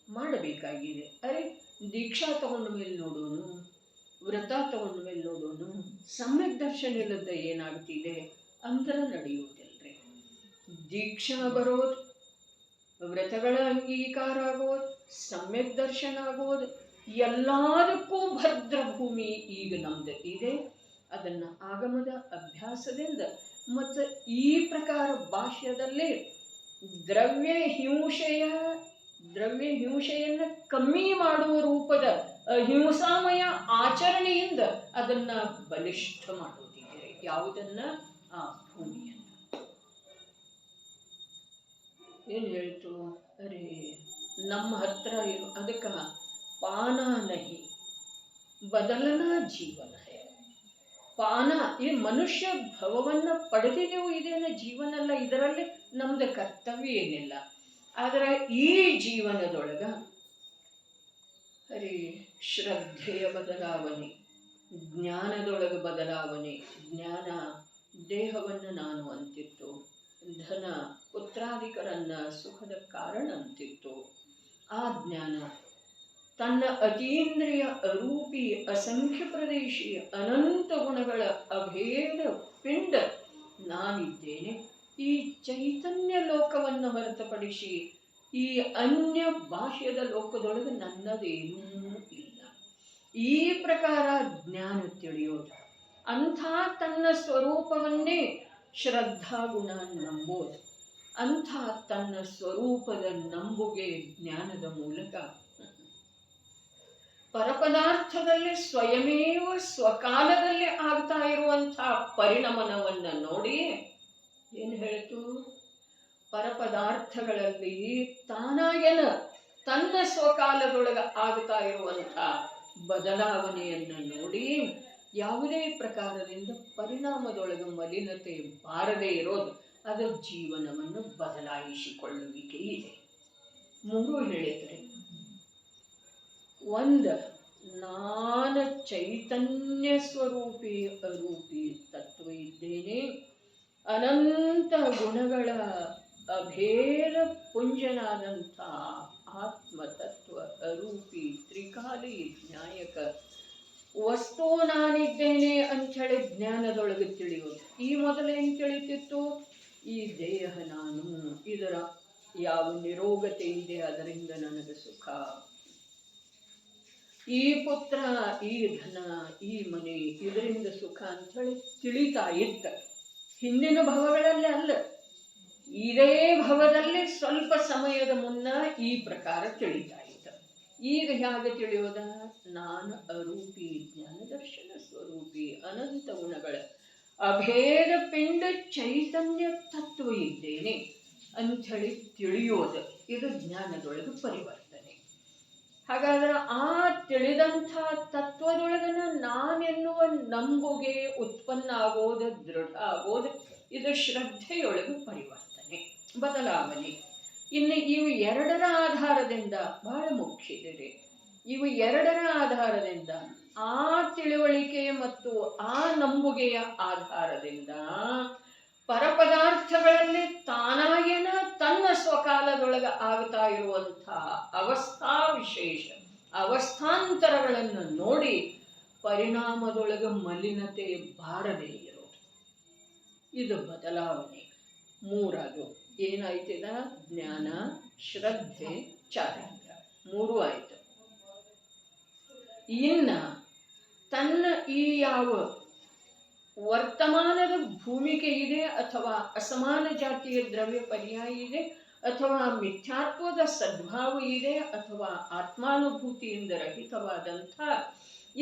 ಮಾಡಬೇಕಾಗಿದೆ. ಅರೆ ದೀಕ್ಷಾ ತಗೊಂಡ ಮೇಲೆ ನೋಡೋಣ, ವ್ರತ ತಗೊಂಡ ಮೇಲೆ ನೋಡೋಣ, ಸಮ್ಯಕ್ ದರ್ಶನ ಇಲ್ಲದ ಏನಾಗ್ತಿದೆ ಅಂದ್ರೆ ನಡೆಯುವುದಿಲ್ಲರಿ. ದೀಕ್ಷಾ ಬರೋದು, ವ್ರತಗಳ ಅಂಗೀಕಾರ ಆಗೋದು, ಸಮ್ಯಕ್ ದರ್ಶನ ಆಗೋದು, ಎಲ್ಲದಕ್ಕೂ ಭದ್ರ ಭೂಮಿ ಈಗ ನಮ್ದು ಇದೆ. ಅದನ್ನು ಆಗಮದ ಅಭ್ಯಾಸದಿಂದ ಮತ್ತು ಈ ಪ್ರಕಾರ ಬಾಹ್ಯದಲ್ಲಿ ದ್ರವ್ಯ ಹಿಂಸೆಯನ್ನು ಕಮ್ಮಿ ಮಾಡುವ ರೂಪದ ಹಿಂಸಾಮಯ ಆಚರಣೆಯಿಂದ ಅದನ್ನು ಬಲಿಷ್ಠ ಮಾಡೋದಿದೆ. ಯಾವುದನ್ನ? ಆ ಭೂಮಿಯನ್ನು. ಏನು ಹೇಳ್ತು? ಅರೆ ನಮ್ಮ ಹತ್ರ ಅದಕ್ಕೆ ಪಾನ ನಹಿ ಬದಲನಾ ಜೀವನ ಹೇ. ಪಾನ ಈ ಮನುಷ್ಯ ಭವವನ್ನು ಪಡೆದಿದೆವು, ಇದೇನ ಜೀವನ ಅಲ್ಲ, ಇದರಲ್ಲಿ ನಮ್ದು ಕರ್ತವ್ಯ ಏನಿಲ್ಲ. ಆದರೆ ಈ ಜೀವನದೊಳಗ ಶ್ರದ್ಧೆಯ ಬದಲಾವಣೆ, ಜ್ಞಾನದೊಳಗೆ ಬದಲಾವಣೆ. ಜ್ಞಾನ ದೇಹವನ್ನು ನಾನು ಅಂತಿತ್ತು, ಧನ ಪುತ್ರಾದಿಕರನ್ನ ಸುಖದ ಕಾರಣ ಅಂತಿತ್ತು. ಆ ಜ್ಞಾನ ತನ್ನ ಅತೀಂದ್ರಿಯ ಅರೂಪಿ ಅಸಂಖ್ಯ ಪ್ರದೇಶಿ ಅನಂತ ಗುಣಗಳ ಅಭೇದ ಪಿಂಡ ನಾನಿದ್ದೇನೆ. ಈ ಚೈತನ್ಯ ಲೋಕವನ್ನು ಹೊರತುಪಡಿಸಿ ಈ ಅನ್ಯ ಬಾಹ್ಯದ ಲೋಕದೊಳಗೆ ನನ್ನದೇನೂ ಇಲ್ಲ. ಈ ಪ್ರಕಾರ ಜ್ಞಾನ ತಿಳಿಯೋದು. ಅಂಥ ತನ್ನ ಸ್ವರೂಪವನ್ನೇ ಶ್ರದ್ಧಾಗುಣ ನಂಬೋದು. ಅಂಥ ತನ್ನ ಸ್ವರೂಪದ ನಂಬುಗೆ ಜ್ಞಾನದ ಮೂಲಕ ಪರಪದಾರ್ಥದಲ್ಲಿ ಸ್ವಯಮೇವ ಸ್ವಕಾಲದಲ್ಲಿ ಆಗ್ತಾ ಇರುವಂಥ ಪರಿಣಮನವನ್ನು ನೋಡಿ ಏನು ಹೇಳಿತು? ಪರಪದಾರ್ಥಗಳಲ್ಲಿ ತಾನಾಗೇನ ತನ್ನ ಸ್ವಕಾಲದೊಳಗೆ ಆಗ್ತಾ ಇರುವಂಥ ಬದಲಾವಣೆಯನ್ನು ನೋಡಿ ಯಾವುದೇ ಪ್ರಕಾರದಿಂದ ಪರಿಣಾಮದೊಳಗೆ ಮಲಿನತೆ ಬಾರದೇ ಇರೋದು ಅದರ ಜೀವನವನ್ನು ಬದಲಾಯಿಸಿಕೊಳ್ಳುವಿಕೆ ಇದೆ. ಮೂರು ಹೇಳಿದರೆ, ಒಂದು ನಾನು ಚೈತನ್ಯ ಸ್ವರೂಪಿ ಅರೂಪಿ ತತ್ವ ಇದ್ದೇನೆ, ಅನಂತ ಗುಣಗಳ ಅಭೇದ ಪುಂಜನಾದಂಥ ಆತ್ಮತತ್ವ ಅರೂಪಿ ತ್ರಿಕಾಲಿ ಜ್ಞಾಯಕ ವಸ್ತು ನಾನಿದ್ದೇನೆ ಅಂಥೇಳಿ ಜ್ಞಾನದೊಳಗೆ ತಿಳಿಯೋದು. ಈ ಮೊದಲೇನು ತಿಳಿತಿತ್ತು? ಈ ದೇಹ ನಾನು, ಇದರ ಯಾವ ನಿರೋಗತೆ ಇದೆ ಅದರಿಂದ ನನಗೆ ಸುಖ, ಈ ಪುತ್ರ, ಈ ಧನ, ಈ ಮನೆ ಇದರಿಂದ ಸುಖ ಅಂಥೇಳಿ ತಿಳಿತಾ ಇದ್ದ. ಹಿಂದಿನ ಭವಗಳಲ್ಲಿ ಅಲ್ಲ, ಇದೇ ಭವದಲ್ಲಿ ಸ್ವಲ್ಪ ಸಮಯದ ಮುನ್ನ ಈ ಪ್ರಕಾರ ತಿಳಿತಾ ಇದ್ದ. ಈಗ ಹೇಗೆ ತಿಳಿಯೋದ? ನಾನು ಅರೂಪಿ ಜ್ಞಾನ ದರ್ಶನ ಸ್ವರೂಪಿ ಅನಂತ ಗುಣಗಳ ಅಭೇದ ಪಿಂಡ ಚೈತನ್ಯ ತತ್ವ ಇದ್ದೇನೆ ಅಂಥೇಳಿ ತಿಳಿಯೋದು. ಇದು ಜ್ಞಾನದೊಳಗೆ ಪರಿವರ್ತನೆ. ಹಾಗಾದ್ರೆ ಆ ತಿಳಿದಂಥ ತತ್ವದೊಳಗನ ನಾನೆನ್ನುವ ನಂಬುಗೆ ಉತ್ಪನ್ನ ಆಗೋದು, ದೃಢ ಆಗೋದು, ಇದು ಶ್ರದ್ಧೆಯೊಳಗೆ ಪರಿವರ್ತನೆ, ಬದಲಾವಣೆ. ಇನ್ನು ಇವು ಎರಡರ ಆಧಾರದಿಂದ ಬಹಳ ಮುಖ್ಯ ಇದೆ. ಇವು ಎರಡರ ಆಧಾರದಿಂದ, ಆ ತಿಳುವಳಿಕೆ ಮತ್ತು ಆ ನಂಬುಗೆಯ ಆಧಾರದಿಂದ ಪರಪದಾರ್ಥಗಳಲ್ಲಿ ತಾನಾಗೇನ ತನ್ನ ಸ್ವಕಾಲದೊಳಗೆ ಆಗ್ತಾ ಇರುವಂಥ ಅವಸ್ಥಾ ವಿಶೇಷ ಅವಸ್ಥಾಂತರಗಳನ್ನು ನೋಡಿ ಪರಿಣಾಮದೊಳಗೆ ಮಲಿನತೆ ಬಾರದೇ ಇರೋದು, ಇದು ಬದಲಾವಣೆ. ಮೂರದು ಏನಾಯ್ತಿದ? ಜ್ಞಾನ, ಶ್ರದ್ಧೆ, ಚಾರಿತ್ರ, ಮೂರು ಆಯ್ತು. ಇನ್ನ ತನ್ನ ಈ ಯಾವ ವರ್ತಮಾನದ ಭೂಮಿಕೆ ಇದೆ, ಅಥವಾ ಅಸಮಾನ ಜಾತಿಯ ದ್ರವ್ಯ ಪರ್ಯಾಯ ಇದೆ, ಅಥವಾ ಮಿಥ್ಯಾತ್ವದ ಸದ್ಭಾವ ಇದೆ, ಅಥವಾ ಆತ್ಮಾನುಭೂತಿಯಿಂದ ರಹಿತವಾದಂಥ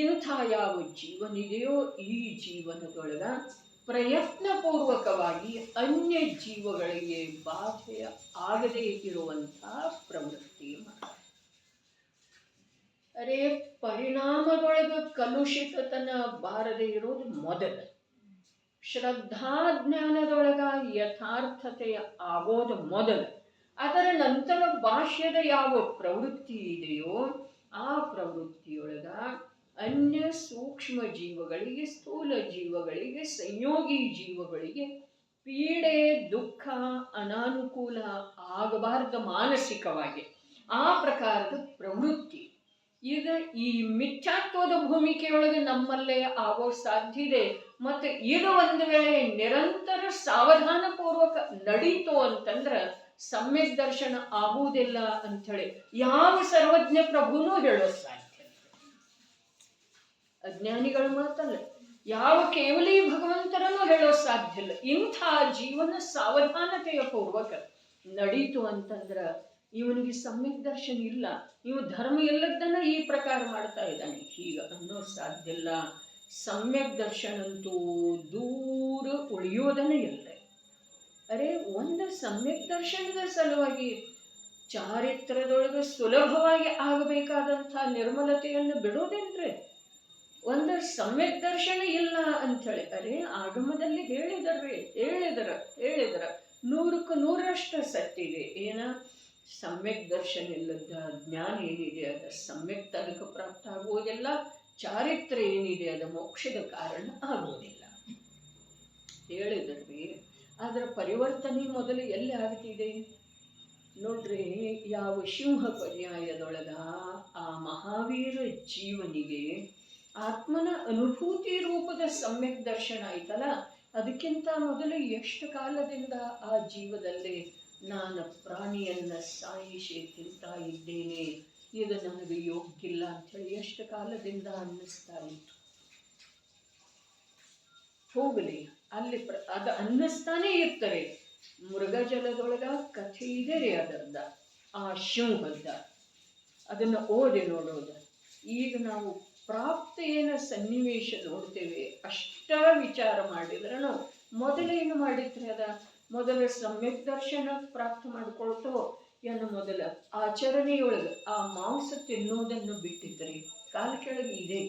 ಇಂಥ ಯಾವ ಜೀವನಿದೆಯೋ ಈ ಜೀವನದೊಳಗ ಪ್ರಯತ್ನಪೂರ್ವಕವಾಗಿ ಅನ್ಯ ಜೀವಗಳಿಗೆ ಬಾಧೆ ಆಗದೇ ಇರುವಂಥ ಪ್ರವೃತ್ತಿ ಮಾಡ. ಅರೆ ಪರಿಣಾಮದೊಳಗೆ ಕಲುಷಿತತನ ಬಾರದೇ ಇರೋದು ಮೊದಲು. ಶ್ರದ್ಧಾಜ್ಞಾನದೊಳಗ ಯಥಾರ್ಥತೆಯ ಆಗೋದು ಮೊದಲು. ಅದರ ನಂತರ ಭಾಷ್ಯದ ಯಾವ ಪ್ರವೃತ್ತಿ ಇದೆಯೋ ಆ ಪ್ರವೃತ್ತಿಯೊಳಗ ಅನ್ಯ ಸೂಕ್ಷ್ಮ ಜೀವಗಳಿಗೆ, ಸ್ಥೂಲ ಜೀವಗಳಿಗೆ, ಸಂಯೋಗಿ ಜೀವಗಳಿಗೆ ಪೀಡೆ, ದುಃಖ, ಅನಾನುಕೂಲ ಆಗಬಾರ್ದು ಮಾನಸಿಕವಾಗಿ. ಆ ಪ್ರಕಾರದ ಪ್ರವೃತ್ತಿ ಈಗ ಈ ಮಿಥ್ಯಾತ್ವದ ಭೂಮಿಕೆಯೊಳಗೆ ನಮ್ಮಲ್ಲೇ ಆಗೋ ಸಾಧ್ಯ ಇದೆ. ಮತ್ತು ಇದು ಒಂದು ವೇಳೆ ನಿರಂತರ ಸಾವಧಾನ ಪೂರ್ವಕ ನಡೀತು ಅಂತಂದ್ರೆ ಸಮ್ಯಕ್ ದರ್ಶನ ಆಗುವುದಿಲ್ಲ ಅಂಥೇಳಿ ಯಾವ ಸರ್ವಜ್ಞ ಪ್ರಭುನೂ ಹೇಳೋ ಸಾಧ್ಯ. ಅಜ್ಞಾನಿಗಳ ಮಾತಲ್ಲ, ಯಾವ ಕೇವಲಿ ಭಗವಂತರನ್ನು ಹೇಳೋ ಸಾಧ್ಯ ಇಲ್ಲ. ಇಂಥ ಜೀವನ ಸಾವಧಾನತೆಯ ಪೂರ್ವಕ ನಡೀತು ಅಂತಂದ್ರ ಇವನಿಗೆ ಸಮ್ಯಕ್ ದರ್ಶನ ಇಲ್ಲ, ಇವು ಧರ್ಮ ಎಲ್ಲದನ್ನ ಈ ಪ್ರಕಾರ ಮಾಡ್ತಾ ಇದ್ದಾನೆ ಹೀಗ ಅನ್ನೋ ಸಾಧ್ಯ ಇಲ್ಲ. ಸಮ್ಯಕ್ ದರ್ಶನ ಅಂತೂ ದೂರ ಉಳಿಯೋದನ್ನೇ ಇಲ್ಲ. ಅರೆ ಒಂದು ಸಮ್ಯಕ್ ದರ್ಶನದ ಸಲುವಾಗಿ ಚಾರಿತ್ರದೊಳಗೆ ಸುಲಭವಾಗಿ ಆಗಬೇಕಾದಂಥ ನಿರ್ಮಲತೆಯನ್ನು ಬಿಡೋದೇನ್ರಿ? ಒಂದು ಸಮ್ಯಕ್ ದರ್ಶನ ಇಲ್ಲ ಅಂಥೇಳಿ ಅರೆ ಆಗಮದಲ್ಲಿ ಹೇಳಿದರ 100ಕ್ಕೆ 100ರಷ್ಟು ಸತ್ತಿದೆ. ಏನ ಸಮ್ಯಕ್ ದರ್ಶನ ಇಲ್ಲದ ಜ್ಞಾನ ಏನಿದೆ ಅದು ಸಮ್ಯಕ್ ತನಕ ಪ್ರಾಪ್ತ ಆಗುವುದಿಲ್ಲ, ಚಾರಿತ್ರ ಏನಿದೆ ಅದು ಮೋಕ್ಷದ ಕಾರಣ ಆಗುವುದಿಲ್ಲ ಹೇಳಿದ್ರಿ. ಅದರ ಪರಿವರ್ತನೆ ಮೊದಲು ಎಲ್ಲಿ ಆಗ್ತಿದೆ ನೋಡ್ರಿ. ಯಾವ ಸಿಂಹ ಪರ್ಯಾಯದೊಳಗ ಆ ಮಹಾವೀರ ಜೀವನಿಗೆ ಆತ್ಮನ ಅನುಭೂತಿ ರೂಪದ ಸಮ್ಯಕ್ ದರ್ಶನ ಆಯ್ತಲ್ಲ, ಅದಕ್ಕಿಂತ ಮೊದಲು ಎಷ್ಟು ಕಾಲದಿಂದ ಆ ಜೀವದಲ್ಲಿ ನಾನು ಪ್ರಾಣಿಯನ್ನು ಸಾಯಿಸಿ ತಿಂತಾ ಇದ್ದೇನೆ, ಇದು ನನಗೆ ಯೋಗ್ಯಿಲ್ಲ ಅಂಥೇಳಿ ಎಷ್ಟು ಕಾಲದಿಂದ ಅನ್ನಿಸ್ತಾ ಇತ್ತು. ಹೋಗಲಿ ಅಲ್ಲಿ ಅದು ಅನ್ನಿಸ್ತಾನೇ ಇರ್ತಾರೆ. ಮೃಗಜಲದೊಳಗ ಕಥೆ ಇದೆ ರೀ ಅದರದ, ಆ ಸಿಂಹದ, ಅದನ್ನು ಓದಿ ನೋಡೋದು. ಈಗ ನಾವು ಪ್ರಾಪ್ತ ಏನು ಸನ್ನಿವೇಶ ನೋಡ್ತೇವೆ ಅಷ್ಟ ವಿಚಾರ ಮಾಡಿದ್ರೆ ನಾವು ಮೊದಲೇನು ಮಾಡಿದ್ರೆ ಮೊದಲ ಸಮ್ಯಕ್ ದರ್ಶನ ಪ್ರಾಪ್ತ ಮಾಡಿಕೊಳ್ತೋ ಏನು ಮೊದಲ ಆಚರಣೆಯೊಳಗೆ ಆ ಮಾಂಸ ತಿನ್ನೋದನ್ನು ಬಿಟ್ಟಿದ್ರಿ. ಕಾಲ ಕೆಳಗೆ ಇದೆ,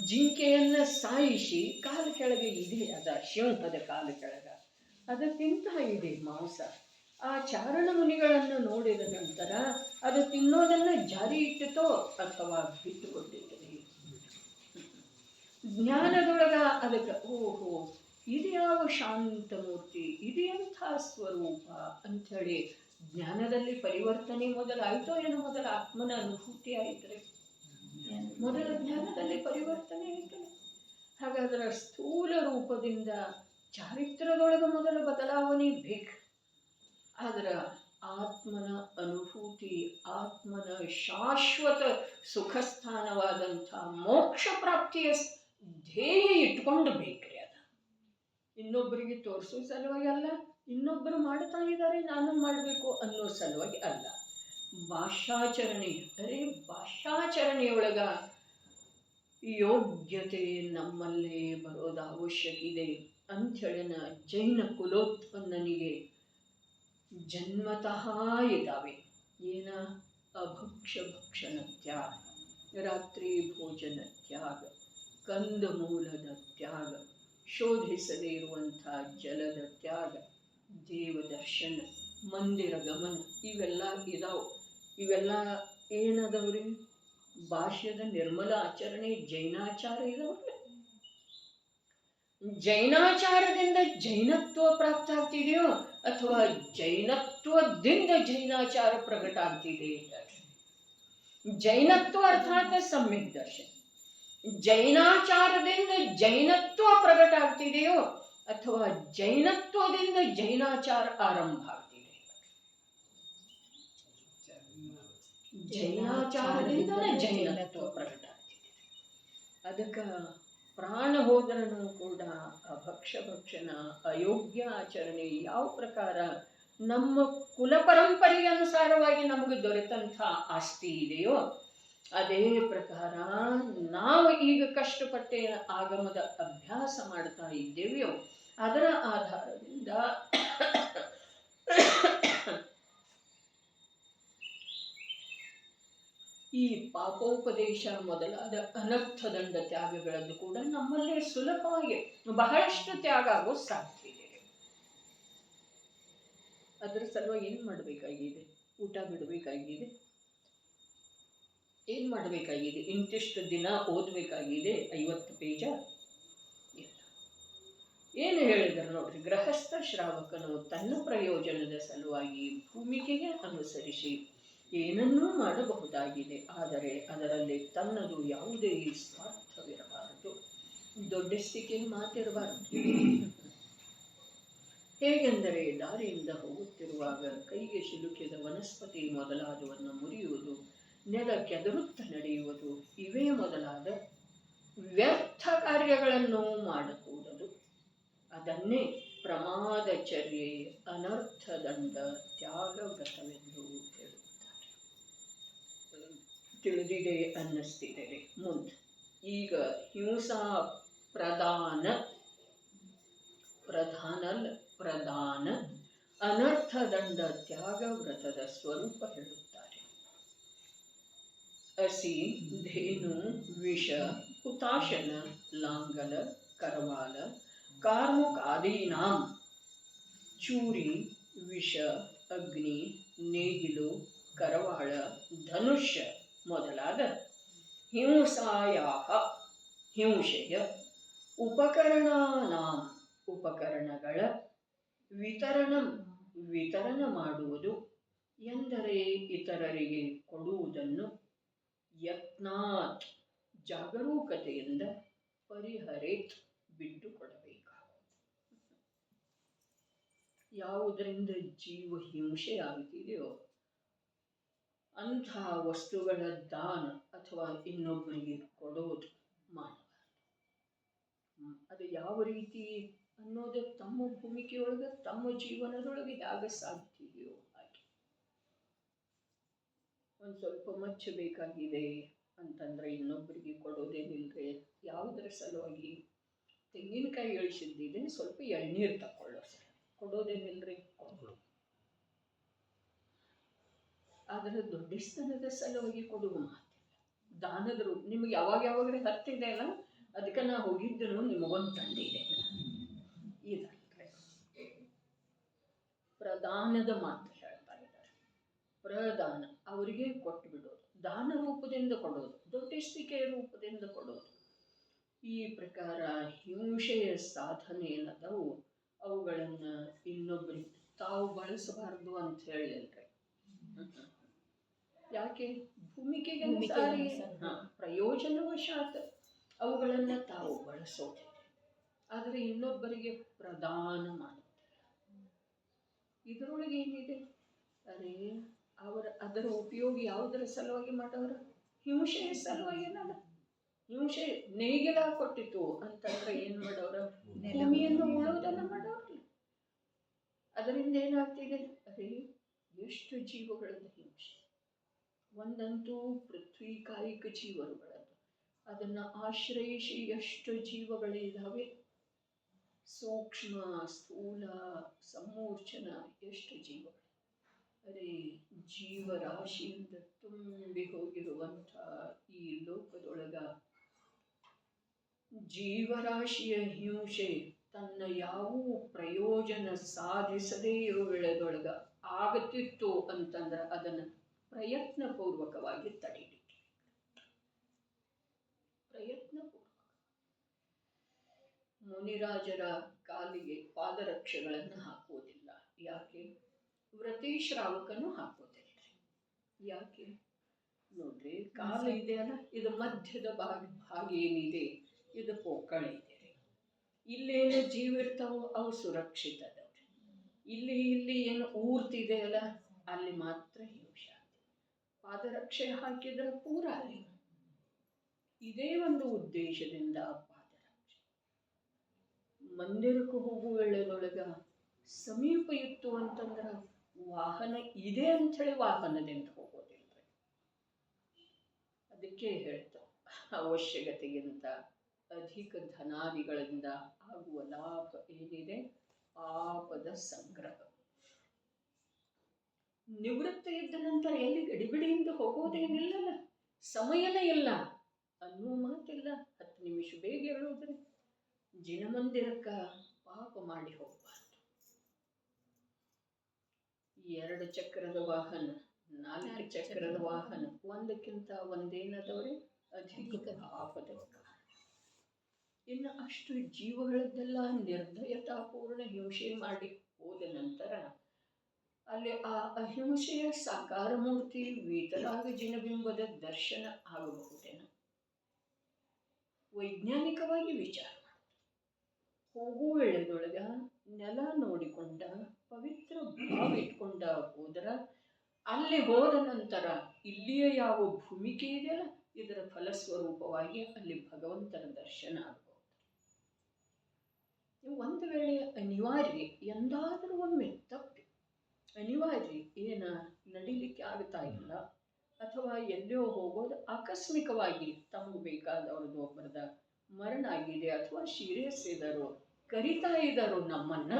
ಜಿಂಕೆಯನ್ನ ಸಾಯಿಸಿ ಕಾಲ ಕೆಳಗೆ ಇದೆ, ಸಿಂಹದ ಕಾಲ ಕೆಳಗ ಅದು ತಿಂತಾ ಇದೆ ಮಾಂಸ. ಆ ಚಾರಣ ಮುನಿಗಳನ್ನು ನೋಡಿದ ನಂತರ ಅದು ತಿನ್ನೋದನ್ನ ಜಾರಿ ಇಟ್ಟಿತೋ ಅಥವಾ ಬಿಟ್ಟುಕೊಟ್ಟಿದ್ರಿ. ಜ್ಞಾನದೊಳಗ ಅದಕ್ಕೆ ಓಹೋ ಇದು ಯಾವ ಶಾಂತ ಮೂರ್ತಿ, ಇದು ಎಂಥ ಸ್ವರೂಪ ಅಂಥೇಳಿ ಜ್ಞಾನದಲ್ಲಿ ಪರಿವರ್ತನೆ ಮೊದಲಾಯ್ತೋ ಏನೋ, ಮೊದಲ ಆತ್ಮನ ಅನುಭೂತಿ ಆಯ್ತ್ರಿ, ಮೊದಲ ಜ್ಞಾನದಲ್ಲಿ ಪರಿವರ್ತನೆ ಆಯ್ತಲ್ಲ. ಹಾಗಾದ್ರೆ ಸ್ಥೂಲ ರೂಪದಿಂದ ಚಾರಿತ್ರದೊಳಗೆ ಮೊದಲ ಬದಲಾವಣೆ ಬೇಕು. ಆದ್ರೆ ಆತ್ಮನ ಅನುಭೂತಿ, ಆತ್ಮನ ಶಾಶ್ವತ ಸುಖಸ್ಥಾನವಾದಂಥ ಮೋಕ್ಷ ಪ್ರಾಪ್ತಿಯ ಧ್ಯೇಯ ಇಟ್ಕೊಂಡು ಬೇಕ್ರಿ. ಅದು ಇನ್ನೊಬ್ಬರಿಗೆ ತೋರಿಸೋ ಸಲುವಾಗಿ ಅಲ್ಲ, ಇನ್ನೊಬ್ಬರು ಮಾಡ್ತಾ ಇದ್ದಾರೆ ನಾನು ಮಾಡಬೇಕು ಅನ್ನೋ ಸಲುವಾಗಿ ಅಲ್ಲ. ಭಾಷಾಚರಣೆ ಭಾಷಾಚರಣೆಯೊಳಗ ಯೋಗ್ಯತೆ ನಮ್ಮಲ್ಲೇ ಬರೋದು ಅವಶ್ಯಕ ಇದೆ ಅಂಥೇಳಿನ ಜೈನ ಕುಲೋತ್ಪನ್ನನಿಗೆ ಜನ್ಮತಃ ಇದ್ದಾವೆ. ಏನ ಭಕ್ಷಣ ತ್ಯಾಗ, ರಾತ್ರಿ ಭೋಜನ ತ್ಯಾಗ, ಕಂದಮೂಲದ ತ್ಯಾಗ, ಶೋಧಿಸದೇ ಇರುವಂಥ ಜಲದ ತ್ಯಾಗ, ದೇವದರ್ಶನ, ಮಂದಿರ ಗಮನ, ಇವೆಲ್ಲ ಇದಾವೆ. ಇವೆಲ್ಲ ಏನದವ್ರಿ? ಭಾಷ್ಯದ ನಿರ್ಮಲ ಆಚರಣೆ ಜೈನಾಚಾರ ಇದಾವ್ರಿ. ಜೈನಾಚಾರದಿಂದ ಜೈನತ್ವ ಪ್ರಾಪ್ತ ಆಗ್ತಿದೆಯೋ ಅಥವಾ ಜೈನತ್ವದಿಂದ ಜೈನಾಚಾರ ಪ್ರಕಟ ಆಗ್ತಿದೆ? ಜೈನತ್ವ ಅರ್ಥಾತ್ ಸಮ್ಯಕ್ ದರ್ಶನ. ಜೈನಾಚಾರದಿಂದ ಜೈನತ್ವ ಪ್ರಕಟ ಆಗ್ತಿದೆಯೋ ಅಥವಾ ಜೈನತ್ವದಿಂದ ಜೈನಾಚಾರ ಆರಂಭ ಆಗ್ತಿದೆ? ಜೈನಾಚಾರದಿಂದ ಜೈನತ್ವ ಪ್ರಕಟ ಆಗ್ತಿದೆ. ಅದಕ್ಕೆ ಪ್ರಾಣ ಹೋದ್ರೂ ಕೂಡ ಭಕ್ಷಣ ಅಯೋಗ್ಯ ಆಚರಣೆ ಯಾವ ಪ್ರಕಾರ ನಮ್ಮ ಕುಲ ಪರಂಪರೆಯ ಅನುಸಾರವಾಗಿ ನಮಗೆ ದೊರೆತಂಥ ಆಸ್ತಿ ಇದೆಯೋ ಅದೇ ಪ್ರಕಾರ ನಾವು ಈಗ ಕಷ್ಟಪಟ್ಟೆ ಆಗಮದ ಅಭ್ಯಾಸ ಮಾಡ್ತಾ ಇದ್ದೇವೆಯೋ ಅದರ ಆಧಾರದಿಂದ ಈ ಪಾಪೋಪದೇಶ ಮೊದಲಾದ ಅನರ್ಥದಂಡ ತ್ಯಾಗಗಳದ್ದು ಕೂಡ ನಮ್ಮಲ್ಲೇ ಸುಲಭವಾಗಿ ಬಹಳಷ್ಟು ತ್ಯಾಗ ಆಗೋ ಸಾಧ್ಯ ಇದೆ. ಅದರ ಸಲುವಾಗಿ ಏನು ಮಾಡಬೇಕಾಗಿದೆ? ಊಟ ಬಿಡಬೇಕಾಗಿದೆ, ಏನು ಮಾಡಬೇಕಾಗಿದೆ? ಇಂತಿಷ್ಟು ದಿನ ಓದಬೇಕಾಗಿದೆ 50 ಪೇಜ. ಏನು ಹೇಳಿದರು ನೋಡ್ರಿ, ಗೃಹಸ್ಥ ಶ್ರಾವಕನು ತನ್ನ ಪ್ರಯೋಜನದ ಸಲುವಾಗಿ ಭೂಮಿಕೆಗೆ ಅನುಸರಿಸಿ ಏನನ್ನೂ ಮಾಡಬಹುದಾಗಿದೆ. ಆದರೆ ಅದರಲ್ಲಿ ತನ್ನದು ಯಾವುದೇ ಸ್ವಾರ್ಥವಿರಬಾರದು, ದೊಡ್ಡಸ್ತಿಕೆ ಮಾತಿರಬಾರದು. ಹೇಗೆಂದರೆ ದಾರಿಯಿಂದ ಹೋಗುತ್ತಿರುವಾಗ ಕೈಗೆ ಸಿಲುಕಿದ ವನಸ್ಪತಿ ಮೊದಲಾದವನ್ನು ಮುರಿಯುವುದು, ನೆಲ ಕೆದರುತ್ತ ನಡೆಯುವುದು, ಇವೇ ಮೊದಲಾದ ವ್ಯರ್ಥ ಕಾರ್ಯಗಳನ್ನು ಮಾಡಕೂಡದು. ಅದನ್ನೇ ಪ್ರಮಾದಚರ್ಯೆ, ಅನರ್ಥದಂಡ, ತ್ಯಾಗ ವ್ರತವೆಂದು ಹೇಳುತ್ತಾರೆ. ತಿಳಿದಿದೆ ಅನ್ನಿಸ್ತಿದೆ ಮುಂದೆ. ಈಗ ಹಿಂಸಾ ಪ್ರಧಾನ ಅನರ್ಥದಂಡ ತ್ಯಾಗ ವ್ರತದ ಸ್ವರೂಪ ಹೇಳುತ್ತಾರೆ. ಅಸಿ, ಧೇನು, ವಿಷ, ಹುತಾಶನ, ಲಾಂಗಲ, ಕರವಾಲ, ಕಾರ್ಮುಕಾದೀನಾಂ, ಚೂರಿ, ವಿಷ, ಅಗ್ನಿ, ನೇಗಿಲು, ಕರವಾಳ, ಧನುಷ್ಯ ಮೊದಲಾದ ಹಿಂಸಾಯಾಹ ಹಿಂಸೆಯ ಉಪಕರಣಾನಾಂ ಉಪಕರಣಗಳ ವಿತರಣ ಮಾಡುವುದು ಎಂದರೆ ಇತರರಿಗೆ ಕೊಡುವುದನ್ನು ಯತ್ನಾತ್ ಜಾಗರೂಕತೆಯಿಂದ ಪರಿಹರೇತ್ ಬಿಟ್ಟುಕೊಡಬೇಕಾಗುವುದು. ಯಾವುದರಿಂದ ಜೀವ ಹಿಂಸೆ ಆಗುತ್ತಿದೆಯೋ ಅಂಥ ವಸ್ತುಗಳ ದಾನ ಅಥವಾ ಇನ್ನೊಬ್ಬರಿಗೆ ಕೊಡೋದು ಮಾಡಬಾರದು. ಅದು ಯಾವ ರೀತಿ ಅನ್ನೋದು ತಮ್ಮ ಭೂಮಿಕೆಯೊಳಗೆ ತಮ್ಮ ಜೀವನದೊಳಗೆ ಹೇಗೆ ಸಾಧ್ಯವೋ ಹಾಗೆ. ಒಂದು ಸ್ವಲ್ಪ ಮಚ್ಚ ಬೇಕಾಗಿದೆ ಅಂತಂದ್ರೆ ಇನ್ನೊಬ್ಬರಿಗೆ ಕೊಡೋದೇನಿಲ್ಲದೆ ಯಾವುದರ ಸಲುವಾಗಿ ತೆಂಗಿನಕಾಯಿ ಇಳಿಸಿದ್ದಿದೆ ಸ್ವಲ್ಪ ಎಳ್ನೀರು ತಗೊಳ್ಳೋ ಸರ್ ಕೊಡೋದೇನಿಲ್ರಿ. ಆದರೆ ದೊಡ್ಡಸ್ತನದ ಸಲುವಾಗಿ ಕೊಡುವ ಮಾತಿಲ್ಲ. ದಾನದ ರೂಪ ನಿಮ್ಗೆ ಯಾವಾಗ ಹತ್ತಿದೆ ಅಲ್ಲ, ಅದಕ್ಕೆ ನಾ ಹೋಗಿದ್ದನು ನಿಮಗೊಂದು ತಂದಿದೆ. ಇದಲ್ರಿ ಪ್ರದಾನದ ಮಾತು ಹೇಳ್ತಾ ಇದ್ದಾರೆ. ಪ್ರದಾನ ಅವರಿಗೆ ಕೊಟ್ಟು ಬಿಡೋದು, ದಾನ ರೂಪದಿಂದ ಕೊಡೋದು, ದೊಡ್ಡಿಸ್ತಿಕೆಯ ರೂಪದಿಂದ ಕೊಡೋದು. ಈ ಪ್ರಕಾರ ಹಿಂಸೆಯ ಸಾಧನೆ ಏನದವು ಅವುಗಳನ್ನು ಇನ್ನೊಬ್ಬರಿಗೆ ತಾವು ಬಳಸಬಾರ್ದು ಅಂತ ಹೇಳಿಲ್ರಿ. ಯಾಕೆ ಭೂಮಿಕೆಗೆ ಪ್ರಯೋಜನವಶಾತ್ ಅವುಗಳನ್ನು ತಾವು ಬಳಸೋದಿದೆ, ಆದರೆ ಇನ್ನೊಬ್ಬರಿಗೆ ಪ್ರದಾನ ಮಾಡೋದಿಲ್ಲ. ಇದರೊಳಗೆ ಏನಿದೆ? ಅರೆ ಅದರ ಉಪಯೋಗ ಯಾವುದರ ಸಲುವಾಗಿ ಮಾಡೋರು? ಹಿಂಸೆಯ ಸಲುವಾಗಿ ಏನಲ್ಲ. ಹಿಂಸೆ ನೇಗಿಲ ಕೊಟ್ಟಿತು ಅಂತಂದ್ರೆ ಏನ್ ಮಾಡೋರ? ಭೂಮಿಯನ್ನು ಉಳೋದನ್ನ ಮಾಡೋರು. ಅದರಿಂದ ಏನಾಗ್ತಿದೆ? ಅರೆ ಎಷ್ಟು ಜೀವಗಳದ ಹಿಂಸೆ. ಒಂದಂತೂ ಪೃಥ್ವಿ ಕಾಯಿಕ ಜೀವಗಳದ್ದು, ಅದನ್ನ ಆಶ್ರಯಿಸಿ ಎಷ್ಟು ಜೀವಗಳಿದ್ದಾವೆ. ಸೂಕ್ಷ್ಮ ಸ್ಥೂಲ ಸಮೂರ್ಛನ ಎಷ್ಟು ಜೀವಗಳು. ಅರೆ ಜೀವರಾಶಿಯಿಂದ ತುಂಬಿ ಹೋಗಿರುವಂಥ ಈ ಲೋಕದೊಳಗ ಜೀವರಾಶಿಯ ಹಿಂಸೆ ತನ್ನ ಯಾವ ಪ್ರಯೋಜನ ಸಾಧಿಸದೇ ಇರೋ ವೇಳೆದೊಳಗ ಆಗತ್ತಿತ್ತು ಅಂತಂದ್ರೆ ಅದನ್ನು ಪ್ರಯತ್ನಪೂರ್ವಕವಾಗಿ ತಡೀಲಿಕ್ಕೆ ಪ್ರಯತ್ನಪೂರ್ವಕ. ಮುನಿರಾಜರ ಕಾಲಿಗೆ ಪಾದರಕ್ಷೆಗಳನ್ನು ಹಾಕುವುದಿಲ್ಲ. ಯಾಕೆ? ವ್ರತೇಶ್ರಾವಕನು ಹಾಕೋದಿಲ್ಲ. ಯಾಕೆ ನೋಡ್ರಿ, ಕಾಲ ಇದೆಯಲ್ಲ, ಇದು ಮಧ್ಯದ ಭಾಗ ಏನಿದೆ ಇದು ಪೋಕಳ ಇದೆ. ಇಲ್ಲೇನು ಜೀವ ಇರ್ತಾವೋ ಅವು ಸುರಕ್ಷಿತ ಅದಾವ್ರಿ. ಇಲ್ಲಿ ಏನು ಊರ್ತಿದೆ ಅಲ್ಲ ಅಲ್ಲಿ ಮಾತ್ರ ಹಿಂಸೆ. ಪಾದರಕ್ಷೆ ಹಾಕಿದ್ರೆ ಪೂರ ಅಲ್ಲಿ. ಇದೇ ಒಂದು ಉದ್ದೇಶದಿಂದ ಪಾದರಕ್ಷೆ. ಮಂದಿರಕ್ಕೆ ಹೋಗುವ ವೇಳೆದೊಳಗ ಸಮೀಪ ಇತ್ತು ಅಂತಂದ್ರೆ ವಾಹನ ಇದೆ ಅಂಥೇಳಿ ವಾಹನದಿಂದ ಹೋಗೋದಿಲ್ಲ. ಅದಕ್ಕೆ ಹೇಳ್ತಾರೆ ಅವಶ್ಯಕತೆಗಿಂತ ಅಧಿಕ ಧನಾದಿಗಳಿಂದ ಆಗುವ ಲಾಭ ಏನಿದೆ ಪಾಪದ ಸಂಗ್ರಹ. ನಿವೃತ್ತ ಇದ್ದ ನಂತರ ಎಲ್ಲಿ ಗಡಿಬಿಡಿಯಿಂದ ಹೋಗೋದೇನಿಲ್ಲಲ್ಲ, ಸಮಯನೇ ಇಲ್ಲ ಅನ್ನೋ ಮಾತಿಲ್ಲ. 10 ನಿಮಿಷ ಬೇಗ ಹೇಳೋದ್ರೆ ಜಿನಮಂದಿರಕ್ಕೆ ಪಾಪ ಮಾಡಿ ಹೋಗಬಾರ್ದು. 2 ಚಕ್ರದ ವಾಹನ, 4 ಚಕ್ರದ ವಾಹನ, ಒಂದಕ್ಕಿಂತ ಒಂದೇನದವ್ರೆ ಅಧಿಕ ಪಾಪದ ಕಾರಣ. ಇನ್ನು ಅಷ್ಟು ಜೀವಗಳದ್ದೆಲ್ಲ ನಿರ್ದಯತಾಪೂರ್ಣ ಹಿಂಸೆ ಮಾಡಿ ಹೋದ ನಂತರ ಅಲ್ಲಿ ಆ ಅಹಿಂಸೆಯ ಸಾಕಾರ ಮೂರ್ತಿ ವೀತರಾಗ ಜಿನಬಿಂಬದ ದರ್ಶನ ಆಗಬಹುದೇನು? ವೈಜ್ಞಾನಿಕವಾಗಿ ವಿಚಾರ ಹೋಗುವ ವೇಳೆದೊಳಗ ನೆಲ ನೋಡಿಕೊಂಡ ಪವಿತ್ರ ಭಾವ ಇಟ್ಕೊಂಡ ಹೋದ್ರ ಅಲ್ಲಿ ಹೋದ ನಂತರ ಇಲ್ಲಿಯ ಯಾವ ಭೂಮಿಕೆ ಇದೆಯಲ್ಲ ಇದರ ಫಲಸ್ವರೂಪವಾಗಿ ಅಲ್ಲಿ ಭಗವಂತನ ದರ್ಶನ ಆಗಬಹುದು. ಒಂದು ವೇಳೆ ಅನಿವಾರ್ಯ ಎಂದಾದರೂ ಒಮ್ಮೆ ತಪ್ಪಿ ಅನಿವಾರ್ಯ ಏನ ನಡಿಲಿಕ್ಕೆ ಆಗ್ತಾ ಇಲ್ಲ ಅಥವಾ ಎಲ್ಲೋ ಹೋಗೋದು ಆಕಸ್ಮಿಕವಾಗಿ ತಮಗೆ ಬೇಕಾದವ್ರದ್ದು ಒಬ್ಬರದ ಮರಣ ಆಗಿದೆ ಅಥವಾ ಸೀರಿಯಸ್ ಇದ್ದಾರೋ ಕರಿತಾ ಇದ್ದಾರೋ ನಮ್ಮನ್ನ,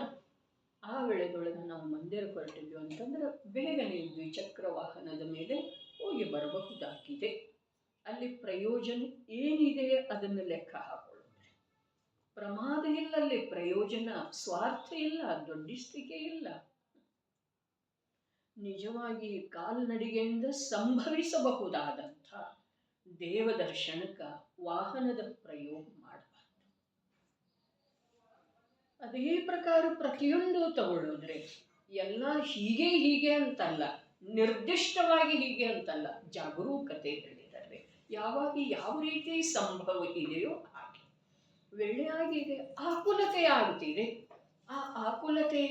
ಆ ವೇಳೆದೊಳಗೆ ನಾವು ಮಂದಿರಕ್ಕೆ ಹೊರಟಿದ್ವಿ ಅಂತಂದ್ರೆ ಬೇಗನೆ ದ್ವಿಚಕ್ರ ವಾಹನದ ಮೇಲೆ ಹೋಗಿ ಬರಬಹುದಾಗಿದೆ. ಅಲ್ಲಿ ಪ್ರಯೋಜನ ಏನಿದೆ ಅದನ್ನು ಲೆಕ್ಕ ಹಾಕೊಳ್ಳೋದು. ಪ್ರಮಾದ ಇಲ್ಲ, ಅಲ್ಲಿ ಪ್ರಯೋಜನ, ಸ್ವಾರ್ಥ ಇಲ್ಲ, ದೊಡ್ಡಿಸ್ತಿಕೆ ಇಲ್ಲ. ನಿಜವಾಗಿ ಕಾಲ್ನಡಿಗೆಯಿಂದ ಸಂಭವಿಸಬಹುದಾದಂಥ ದೇವದರ್ಶನಕ್ಕೆ ವಾಹನದ ಪ್ರಯೋಗ ಮಾಡಬಾರ್ದು. ಅದೇ ಪ್ರಕಾರ ಪ್ರತಿಯೊಂದು ತಗೊಳ್ಳೋದ್ರೆ ಎಲ್ಲ ಹೀಗೆ ಅಂತಲ್ಲ, ನಿರ್ದಿಷ್ಟವಾಗಿ ಹೀಗೆ ಅಂತಲ್ಲ, ಜಾಗರೂಕತೆ ಹೇಳಿದ್ದಾರೆ. ಯಾವಾಗ ಯಾವ ರೀತಿ ಸಂಭವ ಇದೆಯೋ ಹಾಗೆ. ವೇಳೆಯಾಗಿದೆ, ಆಕುಲತೆ ಆಗ್ತಿದೆ, ಆ ಆಕುಲತೆ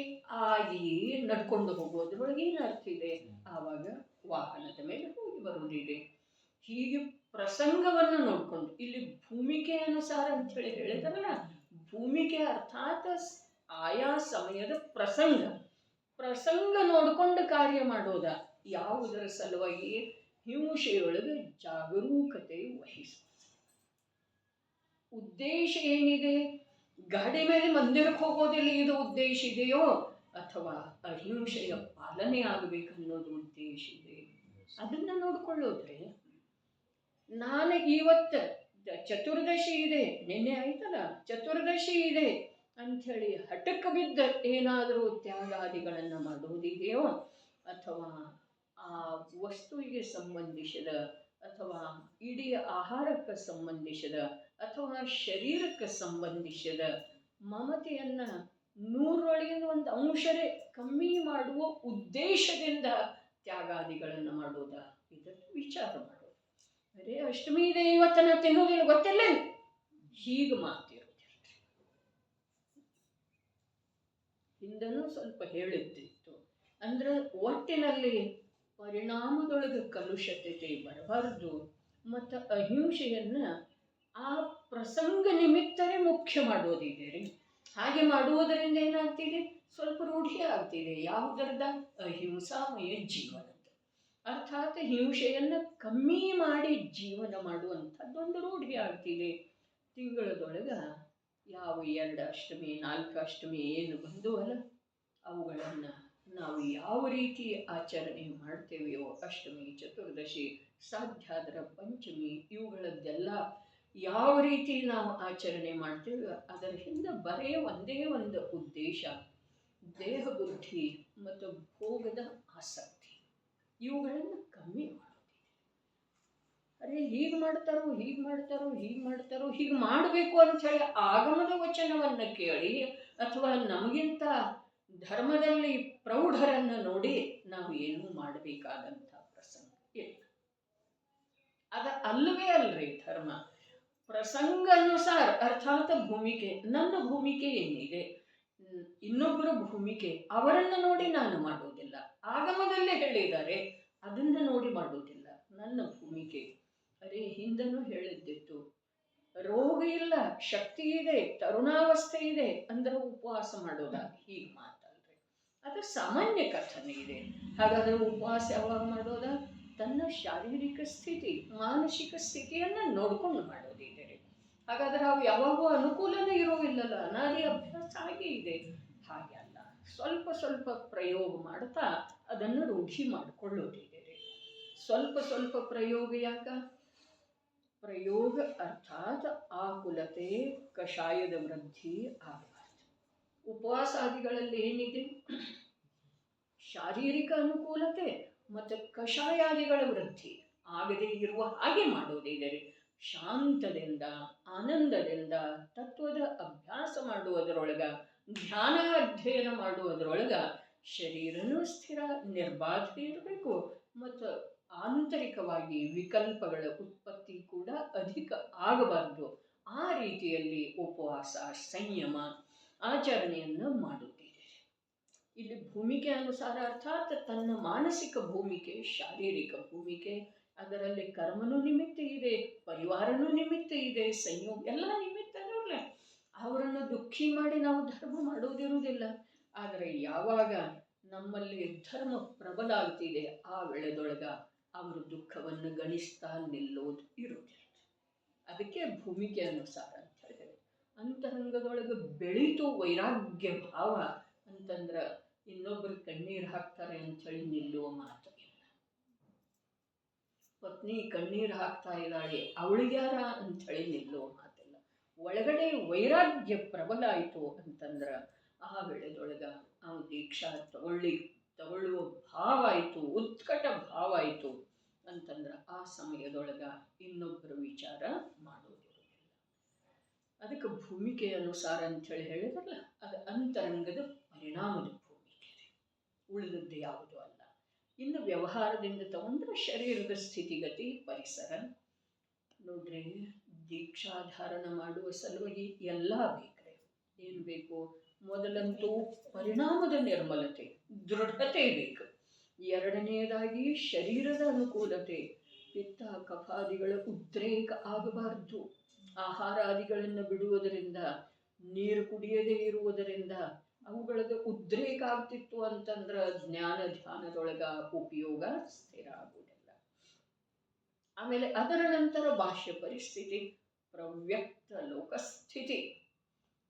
ಆಗಿ ನಡ್ಕೊಂಡು ಹೋಗೋದ್ರೊಳಗೆ ಏನು ಅರ್ಥ ಇದೆ? ಆವಾಗ ವಾಹನದ ಮೇಲೆ ಹೋಗಿ ಬರುವುದಿದೆ. ಹೀಗೆ ಪ್ರಸಂಗವನ್ನು ನೋಡಿಕೊಂಡು ಇಲ್ಲಿ ಭೂಮಿಕೆ ಅನುಸಾರ ಅಂತ ಹೇಳಿದಾರಲ್ಲ, ಭೂಮಿಕೆ ಅರ್ಥಾತ್ ಆಯಾ ಸಮಯದ ಪ್ರಸಂಗ ನೋಡಿಕೊಂಡು ಕಾರ್ಯ ಮಾಡೋದ. ಯಾವುದರ ಸಲುವಾಗಿ? ಹಿಂಸೆಯೊಳಗೆ ಜಾಗರೂಕತೆ ವಹಿಸು. ಉದ್ದೇಶ ಏನಿದೆ? ಗಾಡಿ ಮೇಲೆ ಮಂದಿರಕ್ಕೆ ಹೋಗೋದಿಲ್ಲ ಇದು ಉದ್ದೇಶ ಇದೆಯೋ, ಅಥವಾ ಅಹಿಂಸೆಯ ಪಾಲನೆ ಆಗಬೇಕನ್ನೋದು ಉದ್ದೇಶ ಇದೆ, ಅದನ್ನ ನೋಡ್ಕೊಳ್ಳೋದ್ರೆ. ನಾನು ಇವತ್ತು ಚತುರ್ದಶಿ ಇದೆ, ನಿನ್ನೆ ಆಯ್ತಲ್ಲ ಚತುರ್ದಶಿ ಇದೆ ಅಂಥೇಳಿ ಹಠಕ್ಕೆ ಬಿದ್ದ ಏನಾದರೂ ತ್ಯಾಗಾದಿಗಳನ್ನು ಮಾಡೋದಿದೆಯೋ, ಅಥವಾ ಆ ವಸ್ತುವಿಗೆ ಸಂಬಂಧಿಸಿದ, ಅಥವಾ ಇಡೀ ಆಹಾರಕ್ಕೆ ಸಂಬಂಧಿಸಿದ, ಅಥವಾ ಶರೀರಕ್ಕೆ ಸಂಬಂಧಿಸಿದ ಮಮತೆಯನ್ನು 100ರೊಳಗಿನ ಒಂದು ಅಂಶರೇ ಕಮ್ಮಿ ಮಾಡುವ ಉದ್ದೇಶದಿಂದ ತ್ಯಾಗಾದಿಗಳನ್ನು ಮಾಡೋದ, ಇದನ್ನು ವಿಚಾರ ಮಾಡೋದು. ಅರೇ ಅಷ್ಟಮಿ ಇದೆ ಇವತ್ತನ ತಿನ್ನೋದಿಲ್ಲ ಗೊತ್ತಿಲ್ಲ, ಹೀಗೆ ಮಾತಿರೋದಿಲ್ಲ. ಹಿಂದನೂ ಸ್ವಲ್ಪ ಹೇಳಿದ್ದಿತ್ತು. ಅಂದ್ರೆ ಒಟ್ಟಿನಲ್ಲಿ ಪರಿಣಾಮದೊಳಗೆ ಕಲುಷತೆ ಬರಬಾರ್ದು, ಮತ್ತು ಅಹಿಂಸೆಯನ್ನು ಆ ಪ್ರಸಂಗ ನಿಮಿತ್ತರೇ ಮುಖ್ಯ ಮಾಡೋದಿದೆ ರೀ. ಹಾಗೆ ಮಾಡುವುದರಿಂದ ಏನಾಗ್ತಿದೆ? ಸ್ವಲ್ಪ ರೂಢಿ ಆಗ್ತಿದೆ. ಯಾವುದರದ? ಅಹಿಂಸಾಮಯ ಜೀವನದ. ಅರ್ಥಾತ್ ಹಿಂಸೆಯನ್ನು ಕಮ್ಮಿ ಮಾಡಿ ಜೀವನ ಮಾಡುವಂಥದ್ದೊಂದು ರೂಢಿ ಆಗ್ತಿದೆ. ತಿಂಗಳದೊಳಗೆ ಯಾವ 2 ಅಷ್ಟಮಿ 4 ಅಷ್ಟಮಿ ಏನು ಬಂದುವಲ್ಲ, ಅವುಗಳನ್ನು ನಾವು ಯಾವ ರೀತಿ ಆಚರಣೆ ಮಾಡ್ತೇವೆಯೋ, ಅಷ್ಟಮಿ, ಚತುರ್ದಶಿ, ಸಾಧ್ಯ ಆದ್ರೆ ಪಂಚಮಿ, ಇವುಗಳದ್ದೆಲ್ಲ ಯಾವ ರೀತಿ ನಾವು ಆಚರಣೆ ಮಾಡ್ತೇವೆ, ಅದರ ಹಿಂದೆ ಬರೇ ಒಂದೇ ಒಂದು ಉದ್ದೇಶ, ದೇಹ ಬುದ್ಧಿ ಮತ್ತು ಭೋಗದ ಆಸಕ್ತಿ, ಇವುಗಳನ್ನು ಕಮ್ಮಿ ಮಾಡೋದಿದೆ. ಅರೆ ಹೀಗೆ ಮಾಡ್ತಾರೋ ಹೀಗೆ ಮಾಡ್ತಾರೋ ಹೀಗೆ ಮಾಡ್ತಾರೋ, ಹೀಗೆ ಮಾಡಬೇಕು ಅಂಥೇಳಿ ಆಗಮದ ವಚನವನ್ನು ಕೇಳಿ, ಅಥವಾ ನಮಗಿಂತ ಧರ್ಮದಲ್ಲಿ ಪ್ರೌಢರನ್ನು ನೋಡಿ ನಾವು ಏನೂ ಮಾಡಬೇಕಾದಂಥ ಪ್ರಸಂಗ ಇಲ್ಲ. ಅಲ್ಲವೇ ಅಲ್ರಿ ಧರ್ಮ. ಪ್ರಸಂಗಾನುಸಾರ ಅರ್ಥಾತ್ ಭೂಮಿಕೆ, ನನ್ನ ಭೂಮಿಕೆ ಏನಿದೆ, ಇನ್ನೊಬ್ಬರ ಭೂಮಿಕೆ, ಅವರನ್ನು ನೋಡಿ ನಾನು ಮಾಡೋದಿಲ್ಲ. ಆಗಮದಲ್ಲೇ ಹೇಳಿದ್ದಾರೆ, ಅದನ್ನು ನೋಡಿ ಮಾಡೋದಿಲ್ಲ. ನನ್ನ ಭೂಮಿಕೆ. ಅರೆ ಹಿಂದನೂ ಹೇಳಿದ್ದಿತ್ತು, ರೋಗ ಇಲ್ಲ, ಶಕ್ತಿ ಇದೆ, ತರುಣಾವಸ್ಥೆ ಇದೆ ಅಂದ್ರೆ ಉಪವಾಸ ಮಾಡೋದ, ಹೀಗೆ ಮಾತಲ್ರಿ. ಅದು ಸಾಮಾನ್ಯ ಕಥನೆ ಇದೆ. ಹಾಗಾದ್ರೆ ಉಪವಾಸ ಯಾವಾಗ ಮಾಡೋದ? ತನ್ನ ಶಾರೀರಿಕ ಸ್ಥಿತಿ, ಮಾನಸಿಕ ಸ್ಥಿತಿಯನ್ನು ನೋಡ್ಕೊಂಡು ಮಾಡೋದಿದೆ. ಹಾಗಾದ್ರೆ ಅವು ಯಾವಾಗೂ ಅನುಕೂಲನೇ ಇರೋದಿಲ್ಲಲ್ಲ, ಅನಾದಿ ಅಭ್ಯಾಸ ಹಾಗೆ ಇದೆ. ಹಾಗೆ ಅಲ್ಲ, ಸ್ವಲ್ಪ ಸ್ವಲ್ಪ ಪ್ರಯೋಗ ಮಾಡ್ತಾ ಅದನ್ನು ರೂಢಿ ಮಾಡಿಕೊಳ್ಳೋದಿದೆ. ಸ್ವಲ್ಪ ಸ್ವಲ್ಪ ಪ್ರಯೋಗ ಯಾಕ? ಪ್ರಯೋಗ ಅರ್ಥಾತ್ ಆಕುಲತೆ, ಕಷಾಯದ ವೃದ್ಧಿ ಆಗಬಾರ್ದು. ಉಪವಾಸಾದಿಗಳಲ್ಲಿ ಏನಿದೆ? ಶಾರೀರಿಕ ಅನುಕೂಲತೆ ಮತ್ತು ಕಷಾಯಾದಿಗಳ ವೃದ್ಧಿ ಆಗದೇ ಇರುವ ಹಾಗೆ ಮಾಡೋದಿದೆ. ಶಾಂತದಿಂದ, ಆನಂದದಿಂದ ತತ್ವದ ಅಭ್ಯಾಸ ಮಾಡುವುದರೊಳಗ, ಧ್ಯಾನ ಅಧ್ಯಯನ ಮಾಡುವುದರೊಳಗ ಶರೀರನೂ ಸ್ಥಿರ, ನಿರ್ಬಾಧ ಇರಬೇಕು, ಮತ್ತು ಆಂತರಿಕವಾಗಿ ವಿಕಲ್ಪಗಳ ಉತ್ಪತ್ತಿ ಕೂಡ ಅಧಿಕ ಆಗಬಾರ್ದು. ಆ ರೀತಿಯಲ್ಲಿ ಉಪವಾಸ, ಸಂಯಮ, ಆಚರಣೆಯನ್ನು ಮಾಡುತ್ತಿದೆ. ಇಲ್ಲಿ ಭೂಮಿಕೆ ಅನುಸಾರ ಅರ್ಥಾತ್ ತನ್ನ ಮಾನಸಿಕ ಭೂಮಿಕೆ, ಶಾರೀರಿಕ ಭೂಮಿಕೆ, ಅದರಲ್ಲಿ ಕರ್ಮನೂ ನಿಮಿತ್ತ ಇದೆ, ಪರಿವಾರನೂ ನಿಮಿತ್ತ ಇದೆ, ಸಂಯೋಗ ಎಲ್ಲ ನಿಮಿತ್ತನಲ್ಲ. ಅವರನ್ನು ದುಃಖಿ ಮಾಡಿ ನಾವು ಧರ್ಮ ಮಾಡೋದಿರುವುದಿಲ್ಲ. ಆದರೆ ಯಾವಾಗ ನಮ್ಮಲ್ಲಿ ಧರ್ಮ ಪ್ರಬಲ ಆಗ್ತಿದೆ, ಆ ವೇಳೆದೊಳಗ ಅವರು ದುಃಖವನ್ನು ಗಣಿಸ್ತಾ ನಿಲ್ಲೋದು ಇರುವುದಿಲ್ಲ. ಅದಕ್ಕೆ ಭೂಮಿಕೆ ಅನುಸಾರ ಅಂತ ಹೇಳಿ. ಅಂತರಂಗದೊಳಗೆ ಬೆಳೀತು ವೈರಾಗ್ಯ ಭಾವ ಅಂತಂದ್ರೆ ಇನ್ನೊಬ್ಬರು ಕಣ್ಣೀರು ಹಾಕ್ತಾರೆ ಅಂಥೇಳಿ ನಿಲ್ಲುವ ಮಾತು ಇಲ್ಲ. ಪತ್ನಿ ಕಣ್ಣೀರು ಹಾಕ್ತಾ ಇದ್ದಾಳೆ, ಅವಳಿಗ್ಯಾರ ಅಂಥೇಳಿ ನಿಲ್ಲುವ ಮಾತಿಲ್ಲ. ಒಳಗಡೆ ವೈರಾಗ್ಯ ಪ್ರಬಲ ಆಯಿತು ಅಂತಂದ್ರೆ ಆ ವೇಳೆದೊಳಗ ಅವನು ದೀಕ್ಷಾ ತಗೊಳ್ಳುವ ಭಾವ ಆಯಿತು, ಉತ್ಕಟ ಭಾವ ಆಯಿತು ಅಂತಂದ್ರೆ ಆ ಸಮಯದೊಳಗ ಇನ್ನೊಬ್ಬರ ವಿಚಾರ ಮಾಡೋದಿರೋದಿಲ್ಲ. ಅದಕ್ಕೆ ಭೂಮಿಕೆ ಅನುಸಾರ ಅಂಥೇಳಿ ಹೇಳಿದ್ರಲ್ಲ, ಅದು ಅಂತರಂಗದ ಪರಿಣಾಮದ ಭೂಮಿಕೆ, ಉಳಿದದ್ದು ಯಾವುದು ಅಲ್ಲ. ಇನ್ನು ವ್ಯವಹಾರದಿಂದ ತಗೊಂಡ್ರೆ ಶರೀರದ ಸ್ಥಿತಿಗತಿ, ಪರಿಸರ ನೋಡ್ರಿ. ದೀಕ್ಷಾಧಾರಣ ಮಾಡುವ ಸಲುವಾಗಿ ಎಲ್ಲ ಬೇಕ್ರೆ. ಏನು ಬೇಕು? ಮೊದಲಂತೂ ಪರಿಣಾಮದ ನಿರ್ಮಲತೆ, ದೃಢತೆ ಬೇಕು. ಎರಡನೆಯದಾಗಿ ಶರೀರದ ಅನುಕೂಲತೆ, ಪಿತ್ತ ಕಫಾದಿಗಳ ಉದ್ರೇಕ ಆಗಬಾರ್ದು. ಆಹಾರಾದಿಗಳನ್ನು ಬಿಡುವುದರಿಂದ ನೀರು ಕುಡಿಯದೇ ಇರುವುದರಿಂದ ಅವುಗಳದ್ದು ಉದ್ರೇಕ ಆಗ್ತಿತ್ತು ಅಂತಂದ್ರೆ ಜ್ಞಾನ ಧ್ಯಾನದೊಳಗ ಉಪಯೋಗ ಸ್ಥಿರ ಆಗುವುದಿಲ್ಲ. ಆಮೇಲೆ ಅದರ ನಂತರ ಬಾಹ್ಯ ಪರಿಸ್ಥಿತಿ, ಪ್ರವ್ಯಕ್ತ ಲೋಕಸ್ಥಿತಿ,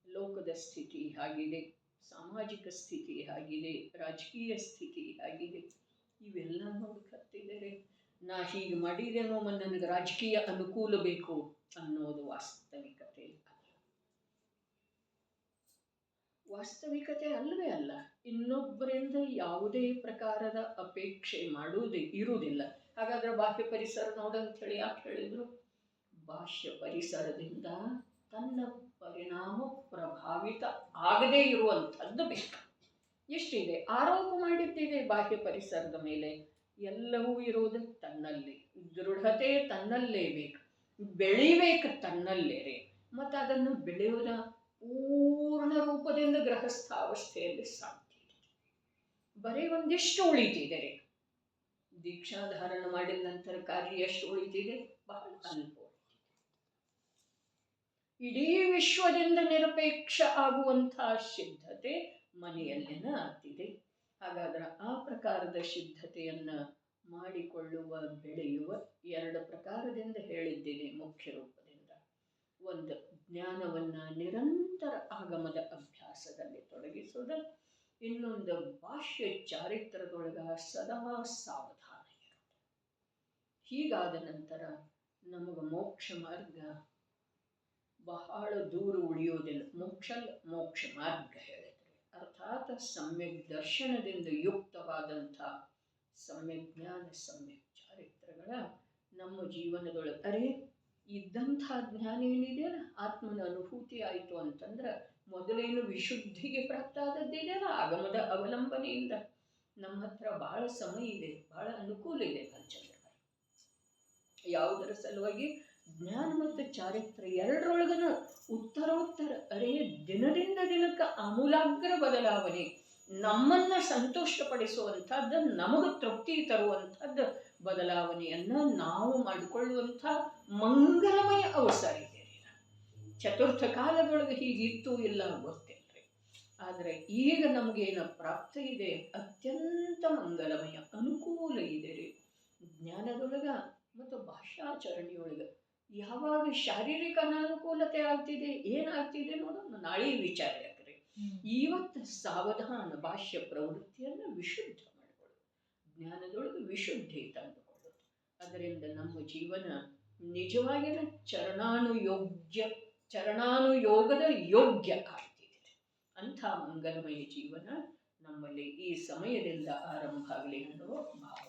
ಲೋಕದ ಸ್ಥಿತಿ ಆಗಿದೆ, ಸಾಮಾಜಿಕ ಸ್ಥಿತಿ ಆಗಿದೆ, ರಾಜಕೀಯ ಸ್ಥಿತಿ ಆಗಿದೆ. ಇವೆಲ್ಲ ನೋಡ್ಕತ್ತಿದ್ದಾರೆ. ನಾ ಹೀಗೆ ಮಾಡಿದೇನೋ ನನಗೆ ರಾಜಕೀಯ ಅನುಕೂಲ ಬೇಕು ಅನ್ನೋದು ವಾಸ್ತವಿಕತೆ ಅಲ್ಲ. ವಾಸ್ತವಿಕತೆ ಅಲ್ಲವೇ ಅಲ್ಲ. ಇನ್ನೊಬ್ಬರಿಂದ ಯಾವುದೇ ಪ್ರಕಾರದ ಅಪೇಕ್ಷೆ ಮಾಡುವುದೇ ಇರುವುದಿಲ್ಲ. ಹಾಗಾದ್ರೆ ಬಾಹ್ಯ ಪರಿಸರ ನೋಡಂತ ಹೇಳಿ ಯಾಕೆ ಹೇಳಿದ್ರು? ಬಾಹ್ಯ ಪರಿಸರದಿಂದ ತನ್ನ ಪರಿಣಾಮ ಪ್ರಭಾವಿತ ಆಗದೇ ಇರುವಂಥದ್ದು ಬೇಕು. ಎಷ್ಟಿದೆ ಆರೋಪ ಮಾಡಿದ್ದಿದೆ ಬಾಹ್ಯ ಪರಿಸರದ ಮೇಲೆ. ಎಲ್ಲವೂ ಇರುವುದು ತನ್ನಲ್ಲಿ, ದೃಢತೆ ತನ್ನಲ್ಲೇ ಬೇಕು, ಬೆಳಿಬೇಕು ತನ್ನಲ್ಲೇ ರೀ. ಮತ್ತು ಅದನ್ನು ಬೆಳೆಯುವುದ ಪೂರ್ಣ ರೂಪದಿಂದ ಗೃಹಸ್ಥಾವಸ್ಥೆಯಲ್ಲಿ ಸಾಧ್ಯ ಇದೆ. ಬರೀ ಒಂದಿಷ್ಟು ಉಳಿತಿದೆ ರೀ. ದೀಕ್ಷಾಧಾರಣ ಮಾಡಿದ ನಂತರ ಕಾರ್ಯ ಎಷ್ಟು ಉಳಿತಿದೆ? ಬಹಳ ಅಲ್ಪ. ಇಡೀ ವಿಶ್ವದಿಂದ ನಿರಪೇಕ್ಷ ಆಗುವಂತಹ ಸಿದ್ಧತೆ ಮನೆಯಲ್ಲೇನ ಆಗ್ತಿದೆ. ಹಾಗಾದ್ರೆ ಆ ಪ್ರಕಾರದ ಸಿದ್ಧತೆಯನ್ನ ಮಾಡಿಕೊಳ್ಳುವ, ಬೆಳೆಯುವ 2 ಪ್ರಕಾರದಿಂದ ಹೇಳಿದ್ದೇನೆ ಮುಖ್ಯ ರೂಪದಿಂದ. ಒಂದು, ಜ್ಞಾನವನ್ನ ನಿರಂತರ ಆಗಮದ ಅಭ್ಯಾಸದಲ್ಲಿ ತೊಡಗಿಸುವುದು. ಇನ್ನೊಂದು, ಬಾಹ್ಯ ಚಾರಿತ್ರದೊಳಗ ಸದಾ ಸಾವಧಾನ ಇರುವುದು. ಹೀಗಾದ ನಂತರ ನಮಗೆ ಮೋಕ್ಷ ಮಾರ್ಗ ಬಹಳ ದೂರ ಉಳಿಯೋದಿಲ್ಲ. ಮೋಕ್ಷ ಮಾರ್ಗ ಹೇಳಿದ್ರೆ ಅರ್ಥಾತ್ ಸಮ್ಯಕ್ ದರ್ಶನದಿಂದ ಯುಕ್ತವಾದಂಥ ಸಮ್ಯಕ್ ಜ್ಞಾನ, ಸಮ್ಯಕ್ ಚಾರಿತ್ರಗಳ ನಮ್ಮ ಜೀವನದೊಳಗೆ ಅರೆ ಇದ್ದಂಥ ಜ್ಞಾನ ಏನಿದೆಯಲ್ಲ, ಆತ್ಮನ ಅನುಭೂತಿ ಆಯಿತು ಅಂತಂದ್ರೆ ಮೊದಲೇನು ವಿಶುದ್ಧಿಗೆ ಪ್ರಾಪ್ತ ಆದದ್ದೇನಲ್ಲ ಆಗಮದ ಅವಲಂಬನೆಯಿಂದ. ನಮ್ಮ ಹತ್ರ ಬಹಳ ಸಮಯ ಇದೆ, ಬಹಳ ಅನುಕೂಲ ಇದೆ ಪಂಚಂದ್ರ. ಯಾವುದರ ಸಲುವಾಗಿ? ಜ್ಞಾನ ಮತ್ತು ಚಾರಿತ್ರ ಎರಡರೊಳಗನು ಉತ್ತರೋತ್ತರ ಅರೆ ದಿನದಿಂದ ದಿನಕ್ಕೆ ಆಮೂಲಾಗ್ರ ಬದಲಾವಣೆ, ನಮ್ಮನ್ನ ಸಂತೋಷಪಡಿಸುವಂಥದ್ದು, ನಮಗೆ ತೃಪ್ತಿ ತರುವಂಥದ್ದು ಬದಲಾವಣೆಯನ್ನು ನಾವು ಮಾಡಿಕೊಳ್ಳುವಂಥ ಮಂಗಲಮಯ ಅವಸರ ಇದೆ. ಚತುರ್ಥ ಕಾಲದೊಳಗೆ ಹೀಗಿತ್ತು ಇಲ್ಲ ಗೊತ್ತಿಲ್ಲರಿ. ಆದರೆ ಈಗ ನಮಗೇನು ಪ್ರಾಪ್ತಿ ಇದೆ, ಅತ್ಯಂತ ಮಂಗಲಮಯ ಅನುಕೂಲ ಇದೆ ರೀ. ಜ್ಞಾನದೊಳಗ ಮತ್ತು ಭಾಷಾಚರಣೆಯೊಳಗೆ ಯಾವಾಗ ಶಾರೀರಿಕ ಅನಾನುಕೂಲತೆ ಆಗ್ತಿದೆ, ಏನಾಗ್ತಿದೆ ನೋಡೋಣ, ನಾಳೆ ವಿಚಾರ ಯಾಕ್ರಿ. ಇವತ್ತು ಸಾವಧಾನ ಭಾಷ್ಯ ಪ್ರವೃತ್ತಿಯನ್ನು ವಿಶುದ್ಧ ಮಾಡಿಕೊಳ್ಳೋದು, ಜ್ಞಾನದೊಳಗೆ ವಿಶುದ್ಧಿ ತಂದುಕೊಳ್ಳೋದು. ಅದರಿಂದ ನಮ್ಮ ಜೀವನ ನಿಜವಾಗಿನ ಚರಣಾನುಯೋಗದ ಯೋಗ್ಯ ಆಗ್ತಿದೆ. ಅಂಥ ಮಂಗಲಮಯ ಜೀವನ ನಮ್ಮಲ್ಲಿ ಈ ಸಮಯದಿಂದ ಆರಂಭ ಆಗಲಿ ಅನ್ನುವ ಭಾವ.